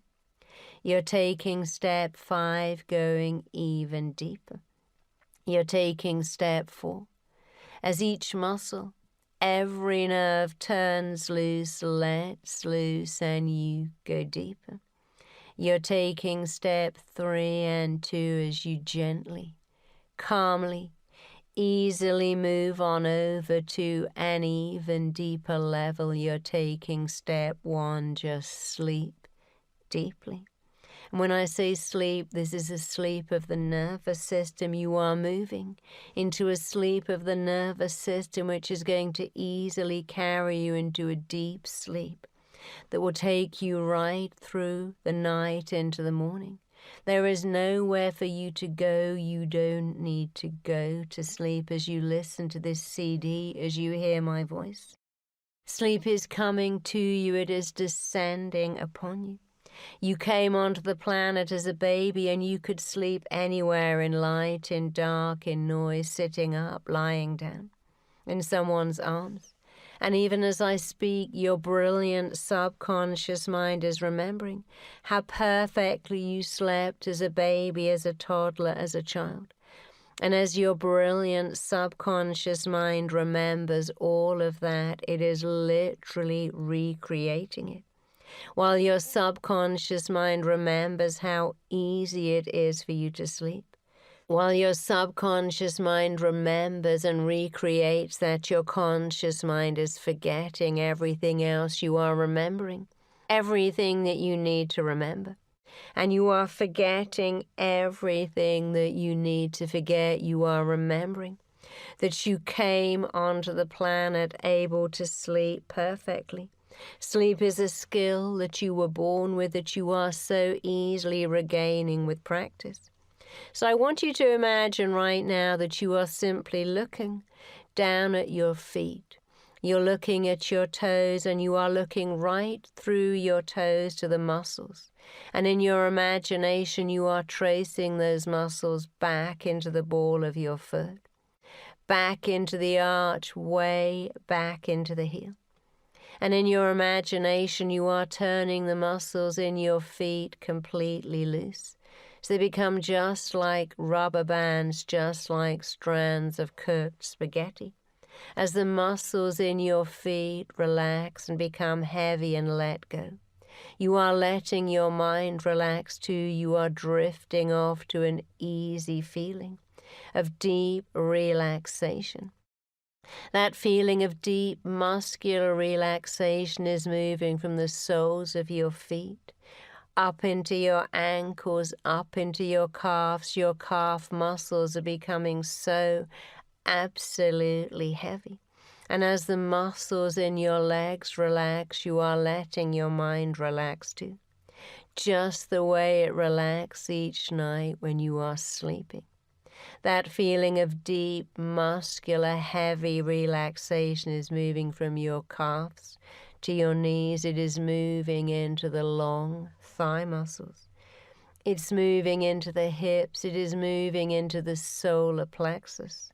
Speaker 4: You're taking step 5, going even deeper. You're taking step 4. As each muscle, every nerve turns loose, lets loose, and you go deeper. You're taking step 3 and 2 as you gently, calmly, easily move on over to an even deeper level. You're taking step 1, just sleep deeply. And when I say sleep, this is a sleep of the nervous system. You are moving into a sleep of the nervous system, which is going to easily carry you into a deep sleep that will take you right through the night into the morning. There is nowhere for you to go. You don't need to go to sleep as you listen to this CD, as you hear my voice. Sleep is coming to you. It is descending upon you. You came onto the planet as a baby and you could sleep anywhere, in light, in dark, in noise, sitting up, lying down, in someone's arms. And even as I speak, your brilliant subconscious mind is remembering how perfectly you slept as a baby, as a toddler, as a child. And as your brilliant subconscious mind remembers all of that, it is literally recreating it. While your subconscious mind remembers how easy it is for you to sleep. While your subconscious mind remembers and recreates that, your conscious mind is forgetting everything else you are remembering, everything that you need to remember. And you are forgetting everything that you need to forget. You are remembering that you came onto the planet able to sleep perfectly. Sleep is a skill that you were born with, that you are so easily regaining with practice. So I want you to imagine right now that you are simply looking down at your feet. You're looking at your toes, and you are looking right through your toes to the muscles. And in your imagination, you are tracing those muscles back into the ball of your foot, back into the arch, way back into the heel. And in your imagination, you are turning the muscles in your feet completely loose. So they become just like rubber bands, just like strands of cooked spaghetti. As the muscles in your feet relax and become heavy and let go, you are letting your mind relax too. You are drifting off to an easy feeling of deep relaxation. That feeling of deep muscular relaxation is moving from the soles of your feet up into your ankles, up into your calves. Your calf muscles are becoming so absolutely heavy. And as the muscles in your legs relax, you are letting your mind relax too, just the way it relaxes each night when you are sleeping. That feeling of deep, muscular, heavy relaxation is moving from your calves to your knees. It is moving into the long thigh muscles. It's moving into the hips. It is moving into the solar plexus,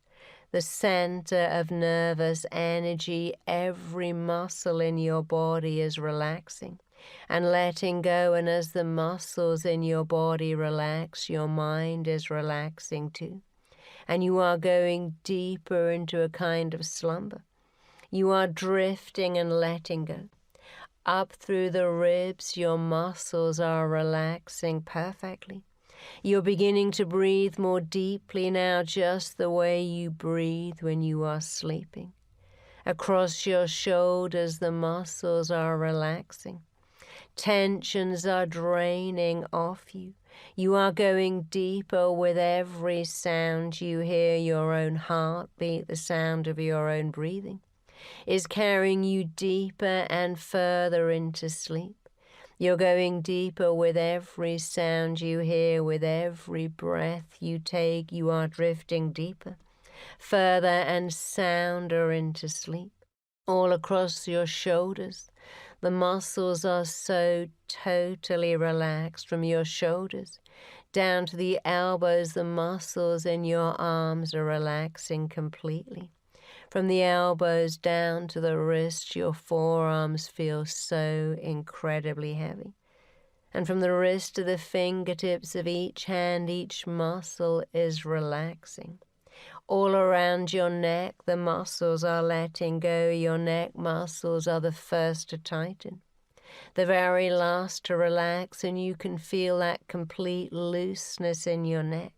Speaker 4: the center of nervous energy. Every muscle in your body is relaxing and letting go. And as the muscles in your body relax, your mind is relaxing too. And you are going deeper into a kind of slumber. You are drifting and letting go. Up through the ribs, your muscles are relaxing perfectly. You're beginning to breathe more deeply now, just the way you breathe when you are sleeping. Across your shoulders, the muscles are relaxing. Tensions are draining off you. You are going deeper with every sound you hear. Your own heartbeat, the sound of your own breathing, is carrying you deeper and further into sleep. You're going deeper with every sound you hear, with every breath you take. You are drifting deeper, further and sounder into sleep. All across your shoulders, the muscles are so totally relaxed. From your shoulders down to the elbows, the muscles in your arms are relaxing completely. From the elbows down to the wrists, your forearms feel so incredibly heavy. And from the wrist to the fingertips of each hand, each muscle is relaxing. All around your neck, the muscles are letting go. Your neck muscles are the first to tighten, the very last to relax, and you can feel that complete looseness in your neck,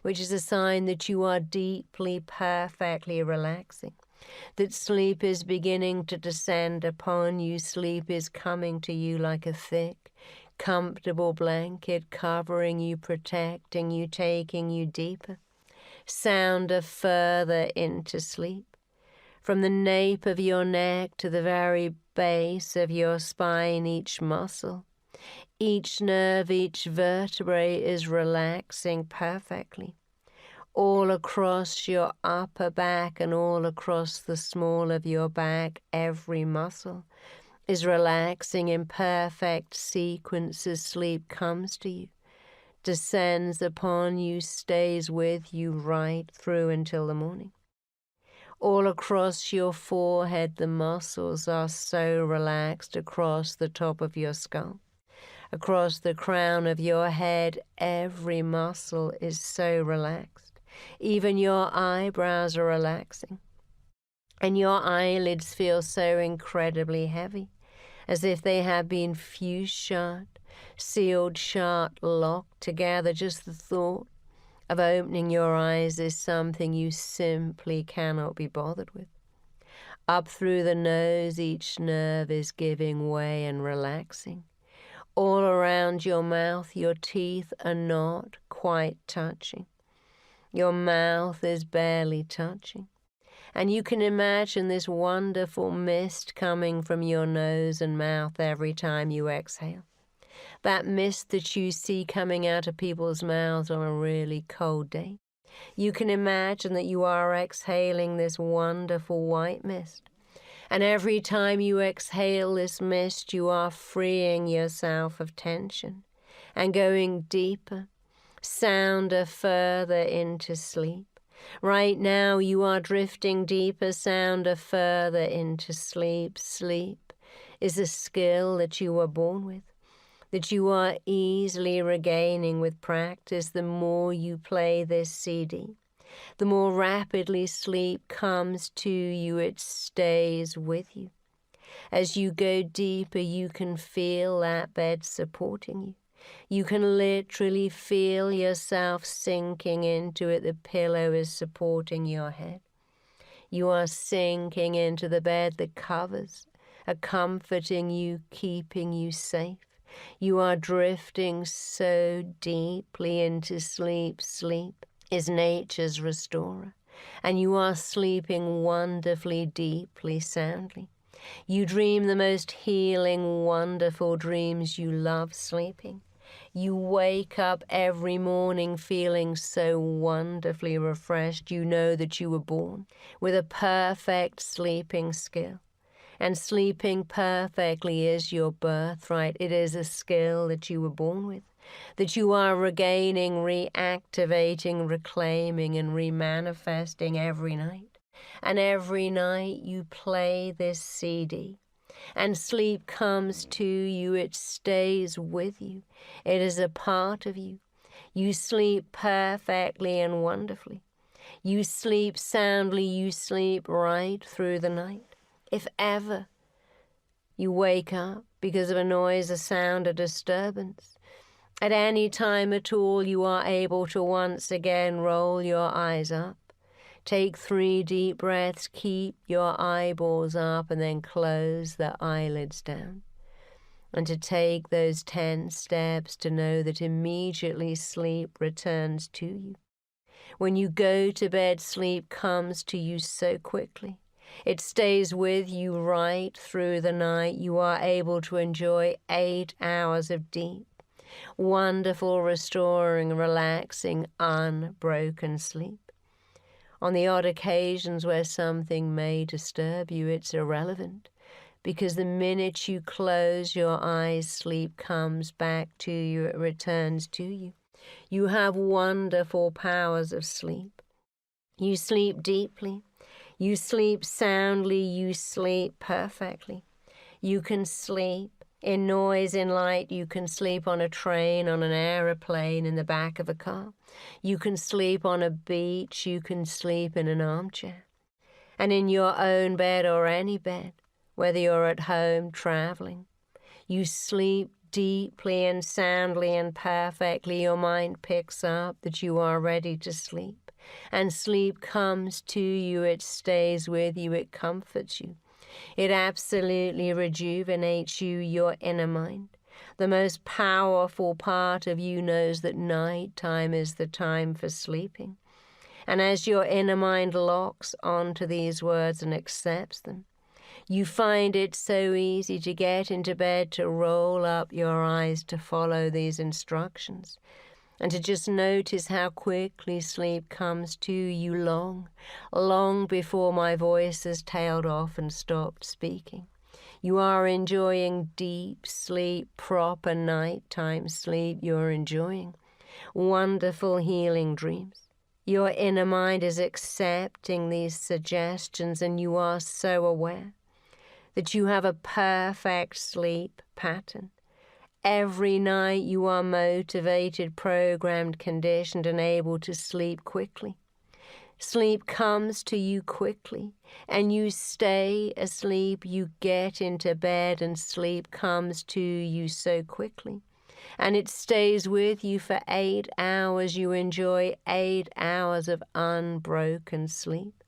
Speaker 4: which is a sign that you are deeply, perfectly relaxing, that sleep is beginning to descend upon you. Sleep is coming to you like a thick, comfortable blanket, covering you, protecting you, taking you deeper, sounder, further into sleep. From the nape of your neck to the very base of your spine, each muscle, each nerve, each vertebrae is relaxing perfectly. All across your upper back and all across the small of your back, every muscle is relaxing in perfect sequence as sleep comes to you, descends upon you, stays with you right through until the morning. All across your forehead, the muscles are so relaxed across the top of your skull. Across the crown of your head, every muscle is so relaxed. Even your eyebrows are relaxing. And your eyelids feel so incredibly heavy, as if they have been fused shut, sealed shut, locked together. Just the thought of opening your eyes is something you simply cannot be bothered with. Up through the nose, each nerve is giving way and relaxing. All around your mouth, your teeth are not quite touching. Your mouth is barely touching. And you can imagine this wonderful mist coming from your nose and mouth every time you exhale. That mist that you see coming out of people's mouths on a really cold day. You can imagine that you are exhaling this wonderful white mist. And every time you exhale this mist, you are freeing yourself of tension and going deeper, sounder, further into sleep. Right now you are drifting deeper, sounder, further into sleep. Sleep is a skill that you were born with, that you are easily regaining with practice. The more you play this CD, the more rapidly sleep comes to you, it stays with you. As you go deeper, you can feel that bed supporting you. You can literally feel yourself sinking into it. The pillow is supporting your head. You are sinking into the bed. The covers are comforting you, keeping you safe. You are drifting so deeply into sleep. Sleep is nature's restorer, and you are sleeping wonderfully, deeply, soundly. You dream the most healing, wonderful dreams. You love sleeping. You wake up every morning feeling so wonderfully refreshed. You know that you were born with a perfect sleeping skill. And sleeping perfectly is your birthright. It is a skill that you were born with, that you are regaining, reactivating, reclaiming, and remanifesting every night. And every night you play this CD. And sleep comes to you, it stays with you. It is a part of you. You sleep perfectly and wonderfully. You sleep soundly, you sleep right through the night. If ever you wake up because of a noise, a sound, a disturbance, at any time at all you are able to once again roll your eyes up. Take 3 deep breaths, keep your eyeballs up, and then close the eyelids down. And to take those 10 steps to know that immediately sleep returns to you. When you go to bed, sleep comes to you so quickly. It stays with you right through the night. You are able to enjoy 8 hours of deep, wonderful, restoring, relaxing, unbroken sleep. On the odd occasions where something may disturb you, it's irrelevant, because the minute you close your eyes, sleep comes back to you, it returns to you. You have wonderful powers of sleep. You sleep deeply, you sleep soundly, you sleep perfectly. You can sleep in noise, in light. You can sleep on a train, on an aeroplane, in the back of a car. You can sleep on a beach. You can sleep in an armchair. And in your own bed or any bed, whether you're at home, traveling, you sleep deeply and soundly and perfectly. Your mind picks up that you are ready to sleep. And sleep comes to you. It stays with you. It comforts you. It absolutely rejuvenates you, your inner mind. The most powerful part of you knows that nighttime is the time for sleeping. And as your inner mind locks onto these words and accepts them, you find it so easy to get into bed, to roll up your eyes, to follow these instructions, and to just notice how quickly sleep comes to you long before my voice has tailed off and stopped speaking. You are enjoying deep sleep, proper nighttime sleep. You're enjoying wonderful healing dreams. Your inner mind is accepting these suggestions, and you are so aware that you have a perfect sleep pattern. Every night you are motivated, programmed, conditioned, and able to sleep quickly. Sleep comes to you quickly, and you stay asleep. You get into bed, and sleep comes to you so quickly. And it stays with you for 8 hours. You enjoy 8 hours of unbroken sleep.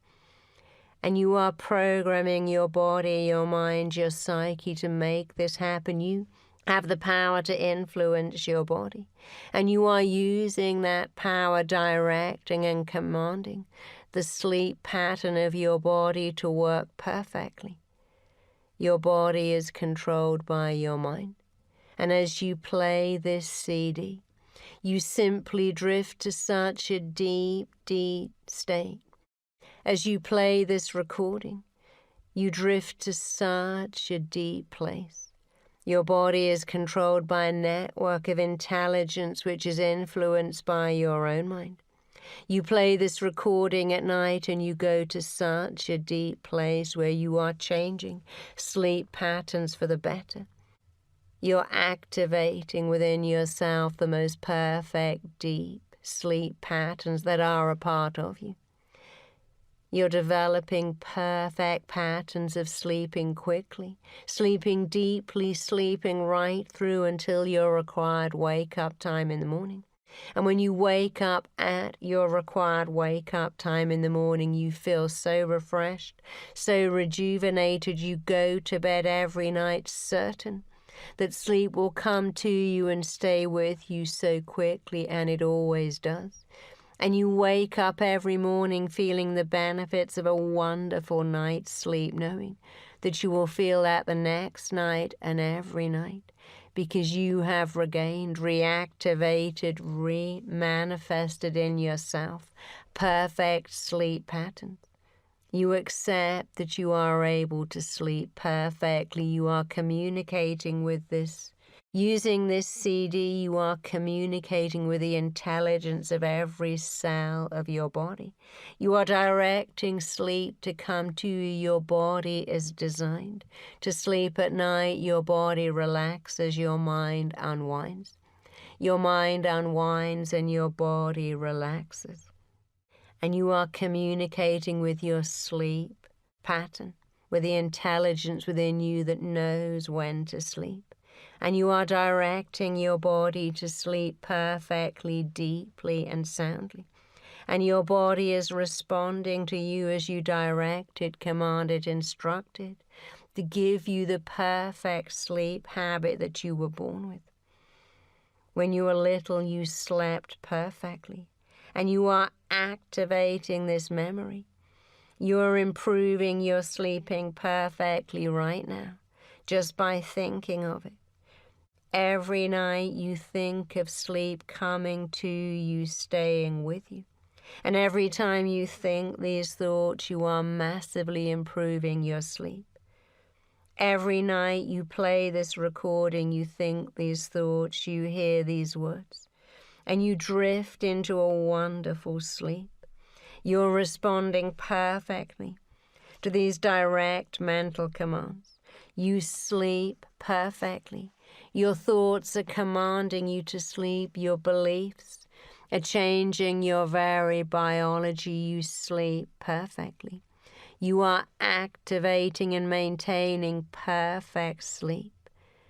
Speaker 4: And you are programming your body, your mind, your psyche to make this happen. You have the power to influence your body. And you are using that power, directing and commanding the sleep pattern of your body to work perfectly. Your body is controlled by your mind. And as you play this CD, you simply drift to such a deep, deep state. As you play this recording, you drift to such a deep place. Your body is controlled by a network of intelligence which is influenced by your own mind. You play this recording at night and you go to such a deep place where you are changing sleep patterns for the better. You're activating within yourself the most perfect, deep sleep patterns that are a part of you. You're developing perfect patterns of sleeping quickly, sleeping deeply, sleeping right through until your required wake-up time in the morning. And when you wake up at your required wake-up time in the morning, you feel so refreshed, so rejuvenated. You go to bed every night certain that sleep will come to you and stay with you so quickly, and it always does. And you wake up every morning feeling the benefits of a wonderful night's sleep, knowing that you will feel that the next night and every night, because you have regained, reactivated, re-manifested in yourself perfect sleep patterns. You accept that you are able to sleep perfectly. You are communicating with this. Using this CD, you are communicating with the intelligence of every cell of your body. You are directing sleep to come to you. Your body is designed to sleep at night. Your body relaxes, your mind unwinds. Your mind unwinds and your body relaxes. And you are communicating with your sleep pattern, with the intelligence within you that knows when to sleep. And you are directing your body to sleep perfectly, deeply, and soundly. And your body is responding to you as you direct it, command it, instruct it, to give you the perfect sleep habit that you were born with. When you were little, you slept perfectly, and you are activating this memory. You are improving your sleeping perfectly right now, just by thinking of it. Every night you think of sleep coming to you, staying with you. And every time you think these thoughts, you are massively improving your sleep. Every night you play this recording, you think these thoughts, you hear these words, and you drift into a wonderful sleep. You're responding perfectly to these direct mental commands. You sleep perfectly. Your thoughts are commanding you to sleep. Your beliefs are changing your very biology. You sleep perfectly. You are activating and maintaining perfect sleep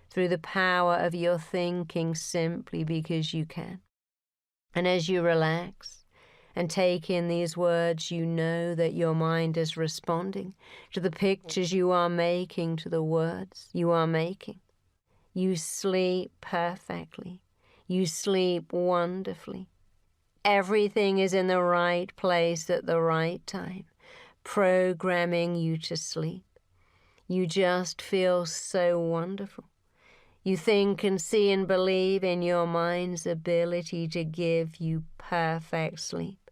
Speaker 4: through the power of your thinking, simply because you can. And as you relax and take in these words, you know that your mind is responding to the pictures you are making, to the words you are making. You sleep perfectly. You sleep wonderfully. Everything is in the right place at the right time, programming you to sleep. You just feel so wonderful. You think and see and believe in your mind's ability to give you perfect sleep.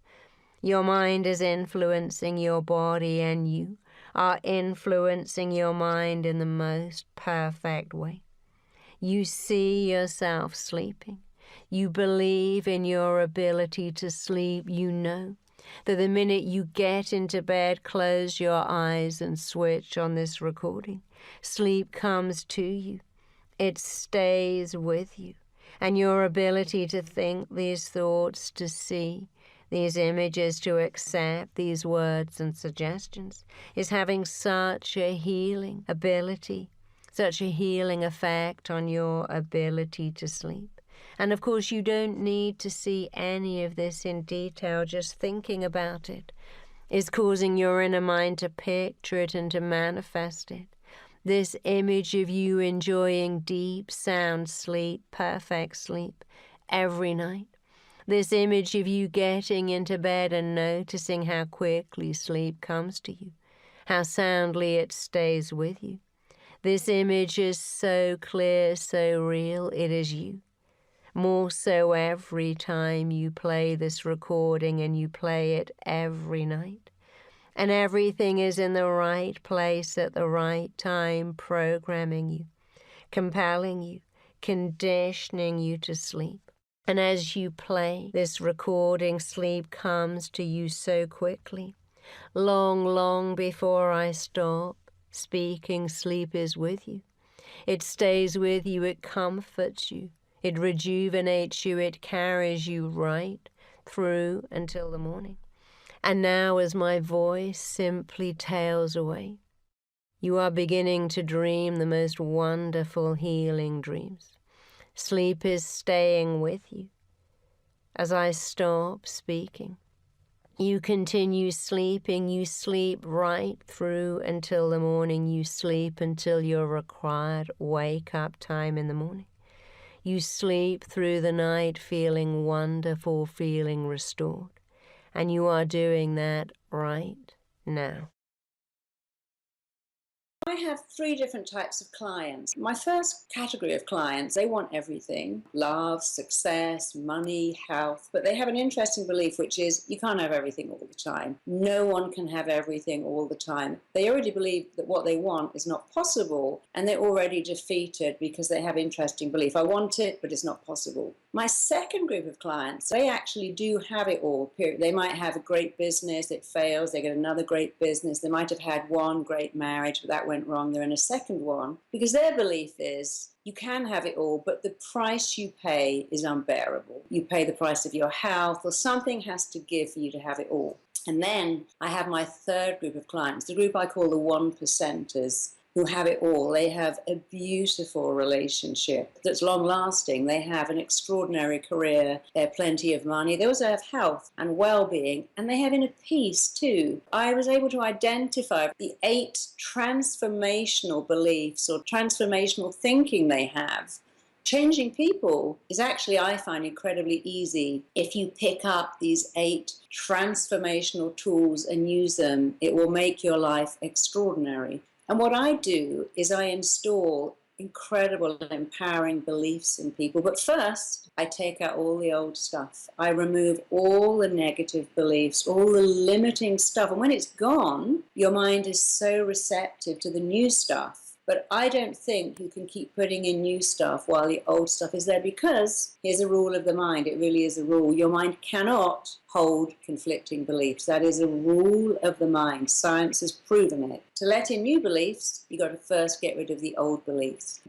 Speaker 4: Your mind is influencing your body, and you are influencing your mind in the most perfect way. You see yourself sleeping. You believe in your ability to sleep. You know that the minute you get into bed, close your eyes and switch on this recording, sleep comes to you. It stays with you. And your ability to think these thoughts, to see these images, to accept these words and suggestions, is having such a healing ability, such a healing effect on your ability to sleep. And of course, you don't need to see any of this in detail. Just thinking about it is causing your inner mind to picture it and to manifest it. This image of you enjoying deep, sound sleep, perfect sleep, every night. This image of you getting into bed and noticing how quickly sleep comes to you, how soundly it stays with you. This image is so clear, so real, it is you. More so every time you play this recording, and you play it every night. And everything is in the right place at the right time, programming you, compelling you, conditioning you to sleep. And as you play this recording, sleep comes to you so quickly. Long, long before I stop speaking, sleep is with you. It stays with you, it comforts you, it rejuvenates you, it carries you right through until the morning. And now, as my voice simply tails away, you are beginning to dream the most wonderful healing dreams. Sleep is staying with you. As I stop speaking, you continue sleeping. You sleep right through until the morning. You sleep until your required wake-up time in the morning. You sleep through the night feeling wonderful, feeling restored. And you are doing that right now.
Speaker 3: I have 3 different types of clients. My first category of clients, they want everything: love, success, money, health. But they have an interesting belief, which is you can't have everything all the time. No one can have everything all the time. They already believe that what they want is not possible, and they're already defeated because they have interesting belief. I want it, but it's not possible. My second group of clients, they actually do have it all, period. They might have a great business, it fails, they get another great business. They might have had one great marriage, but that went wrong. They're in a second one because their belief is you can have it all, but the price you pay is unbearable. You pay the price of your health, or something has to give for you to have it all. And then I have my third group of clients, the group I call the 1%ers, who have it all. They have a beautiful relationship that's long-lasting. They have an extraordinary career. They have plenty of money. They also have health and well-being, and they have inner peace too. I was able to identify the 8 transformational beliefs or transformational thinking they have. Changing people is actually, I find, incredibly easy. If you pick up these 8 transformational tools and use them, it will make your life extraordinary. And what I do is I install incredible empowering beliefs in people. But first, I take out all the old stuff. I remove all the negative beliefs, all the limiting stuff. And when it's gone, your mind is so receptive to the new stuff. But I don't think you can keep putting in new stuff while the old stuff is there, because here's a rule of the mind. It really is a rule. Your mind cannot hold conflicting beliefs. That is a rule of the mind. Science has proven it. To let in new beliefs, you've got to first get rid of the old beliefs.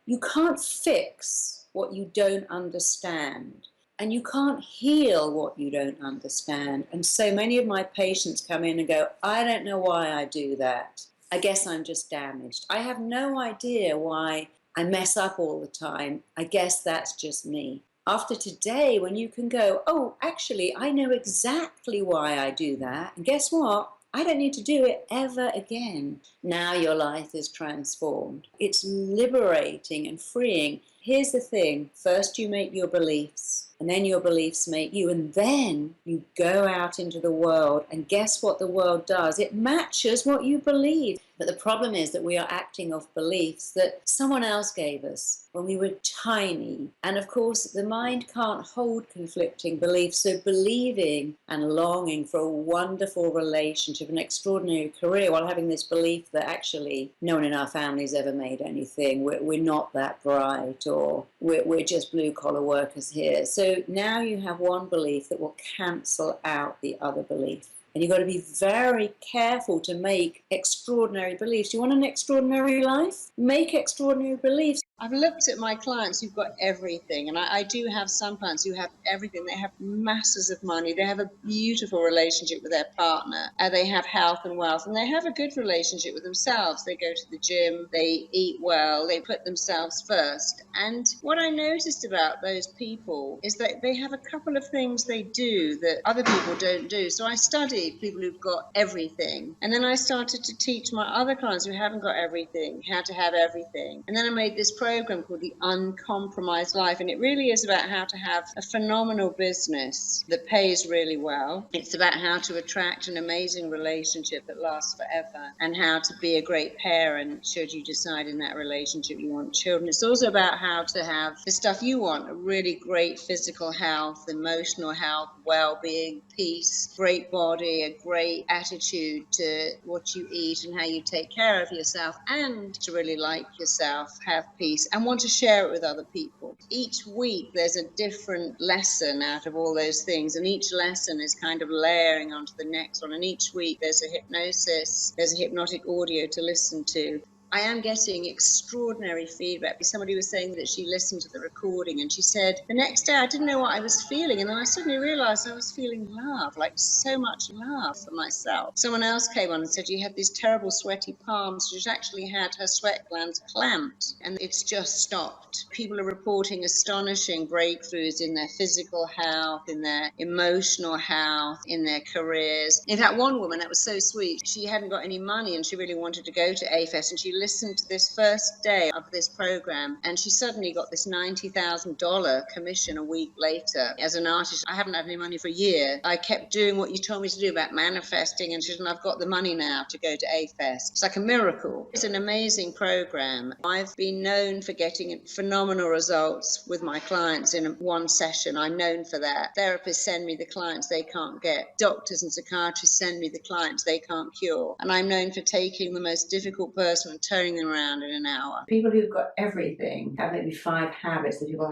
Speaker 3: You can't fix what you don't understand. And you can't heal what you don't understand. And so many of my patients come in and go, I don't know why I do that. I guess I'm just damaged. I have no idea why I mess up all the time. I guess that's just me. After today, when you can go, oh, actually, I know exactly why I do that. And guess what? I don't need to do it ever again. Now your life is transformed. It's liberating and freeing. Here's the thing. First you make your beliefs, and then your beliefs make you, and then you go out into the world, and guess what the world does? It matches what you believe. But the problem is that we are acting off beliefs that someone else gave us when we were tiny. And of course, the mind can't hold conflicting beliefs. So believing and longing for a wonderful relationship, an extraordinary career, while having this belief that actually no one in our family's ever made anything, we're not that bright, or we're just blue-collar workers here. So now you have one belief that will cancel out the other belief. And you've got to be very careful to make extraordinary beliefs. You want an extraordinary life? Make extraordinary beliefs.
Speaker 2: I've looked at my clients who've got everything, and I do have some clients who have everything. They have masses of money, they have a beautiful relationship with their partner, they have health and wealth, and they have a good relationship with themselves. They go to the gym, they eat well, they put themselves first. And what I noticed about those people is that they have a couple of things they do that other people don't do. So I studied people who've got everything, and then I started to teach my other clients who haven't got everything how to have everything. And then I made this program called the Uncompromised Life, and it really is about how to have a phenomenal business that pays really well. It's about how to attract an amazing relationship that lasts forever, and how to be a great parent should you decide in that relationship you want children. It's also about how to have the stuff you want: a really great physical health, emotional health, well-being, peace, great body, a great attitude to what you eat and how you take care of yourself, and to really like yourself, have peace, and want to share it with other people. Each week there's a different lesson out of all those things, and each lesson is kind of layering onto the next one, and each week there's a hypnosis, there's a hypnotic audio to listen to. I am getting extraordinary feedback. Somebody was saying that she listened to the recording and she said, the next day I didn't know what I was feeling, and then I suddenly realized I was feeling love, like so much love for myself. Someone else came on and said she had these terrible sweaty palms. She's actually had her sweat glands clamped, and it's just stopped. People are reporting astonishing breakthroughs in their physical health, in their emotional health, in their careers. In fact, one woman, that was so sweet, she hadn't got any money and she really wanted to go to AFES, and she listened to this first day of this program, and she suddenly got this $90,000 commission a week later. As an artist, I haven't had any money for a year. I kept doing what you told me to do about manifesting, and she said, I've got the money now to go to AFES. It's like a miracle. It's an amazing program. I've been known for getting phenomenal results with my clients in one session. I'm known for that. Therapists send me the clients they can't get. Doctors and psychiatrists send me the clients they can't cure. And I'm known for taking the most difficult person and turning them around in an hour.
Speaker 3: People who've got everything have maybe 5 habits that people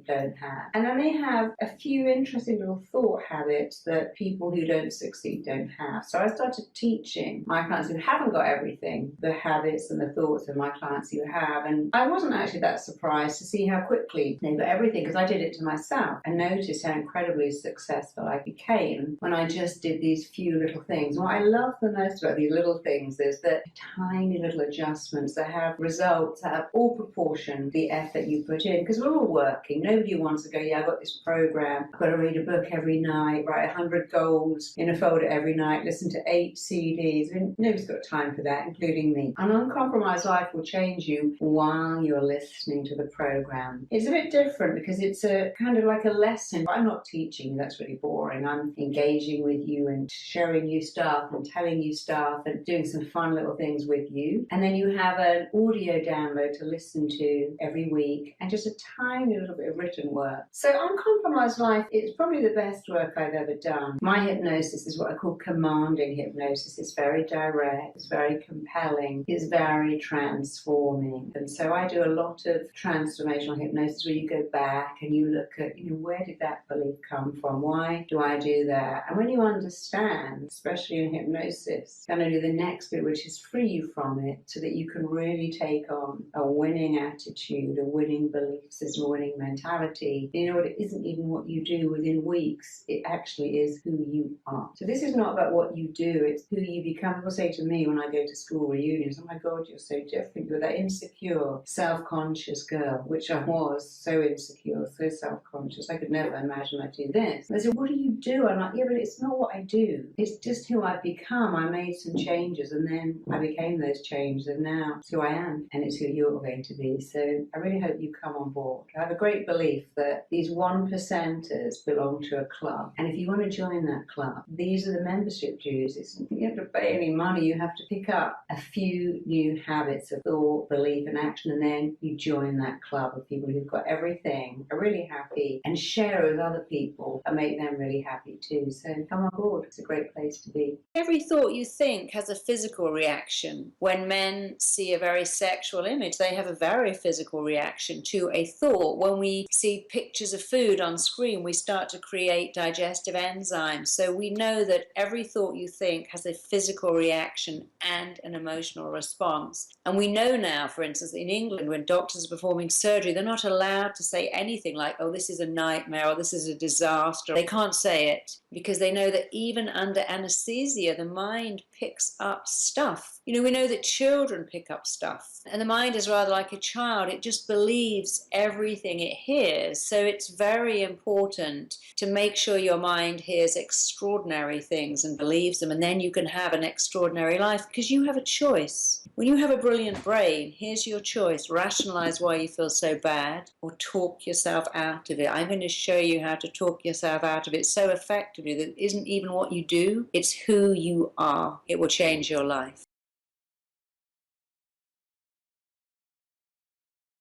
Speaker 3: don't have. And then they have a few interesting little thought habits that people who don't succeed don't have. So I started teaching my clients who haven't got everything the habits and the thoughts of my clients who have. And I wasn't actually that surprised to see how quickly they got everything, because I did it to myself and noticed how incredibly successful I became when I just did these few little things. And what I love the most about these little things is that tiny little adjustments that have results that have all proportion the effort you put in, because we're all working. Nobody wants to go, yeah, I've got this program, I've got to read a book every night, write 100 goals in a folder every night, listen to 8 CDs. I mean, nobody's got time for that, including me. An Uncompromised Life will change you while you're listening to the program. It's a bit different because it's a kind of like a lesson. I'm not teaching, that's really boring. I'm engaging with you and showing you stuff and telling you stuff and doing some fun little things with you. And then you have an audio download to listen to every week, and just a tiny little bit of written work. So Uncompromised Life is probably the best work I've ever done. My hypnosis is what I call commanding hypnosis. It's very direct, it's very compelling, it's very transforming. And so I do a lot of transformational hypnosis where you go back and you look at, where did that belief come from? Why do I do that? And when you understand, especially in hypnosis, kind of do the next bit, which is free you from it, so that you can really take on a winning attitude, a winning belief system, a winning mentality. It isn't even what you do within weeks. It actually is who you are. So this is not about what you do, it's who you become. People say to me when I go to school reunions, oh my God, you're so different. You're that insecure, self-conscious girl, which I was, so insecure, so self-conscious. I could never imagine I'd do this. And they said, what do you do? I'm like, yeah, but it's not what I do. It's just who I've become. I made some changes, and then I became those changes. I've now. It's who I am, and it's who you're going to be. So I really hope you come on board. I have a great belief that these 1%ers belong to a club, and if you want to join that club, these are the membership dues. You don't have to pay any money. You have to pick up a few new habits of thought, belief, and action, and then you join that club of people who've got everything, are really happy, and share with other people and make them really happy too. So come on board. It's a great place to be. Every thought you think has a physical reaction. When men see a very sexual image, they have a very physical reaction to a thought. When we see pictures of food on screen, we start to create digestive enzymes. So we know that every thought you think has a physical reaction and an emotional response. And we know now, for instance, in England, when doctors are performing surgery, they're not allowed to say anything like, oh, this is a nightmare, or this is a disaster. They can't say it because they know that even under anesthesia, the mind picks up stuff. You know, we know that children pick up stuff, and the mind is rather like a child. It just believes everything it hears. So it's very important to make sure your mind hears extraordinary things and believes them, and then you can have an extraordinary life because you have a choice. When you have a brilliant brain, here's your choice. Rationalize why you feel so bad, or talk yourself out of it. I'm going to show you how to talk yourself out of it so effectively that it isn't even what you do, it's who you are. It will change your life.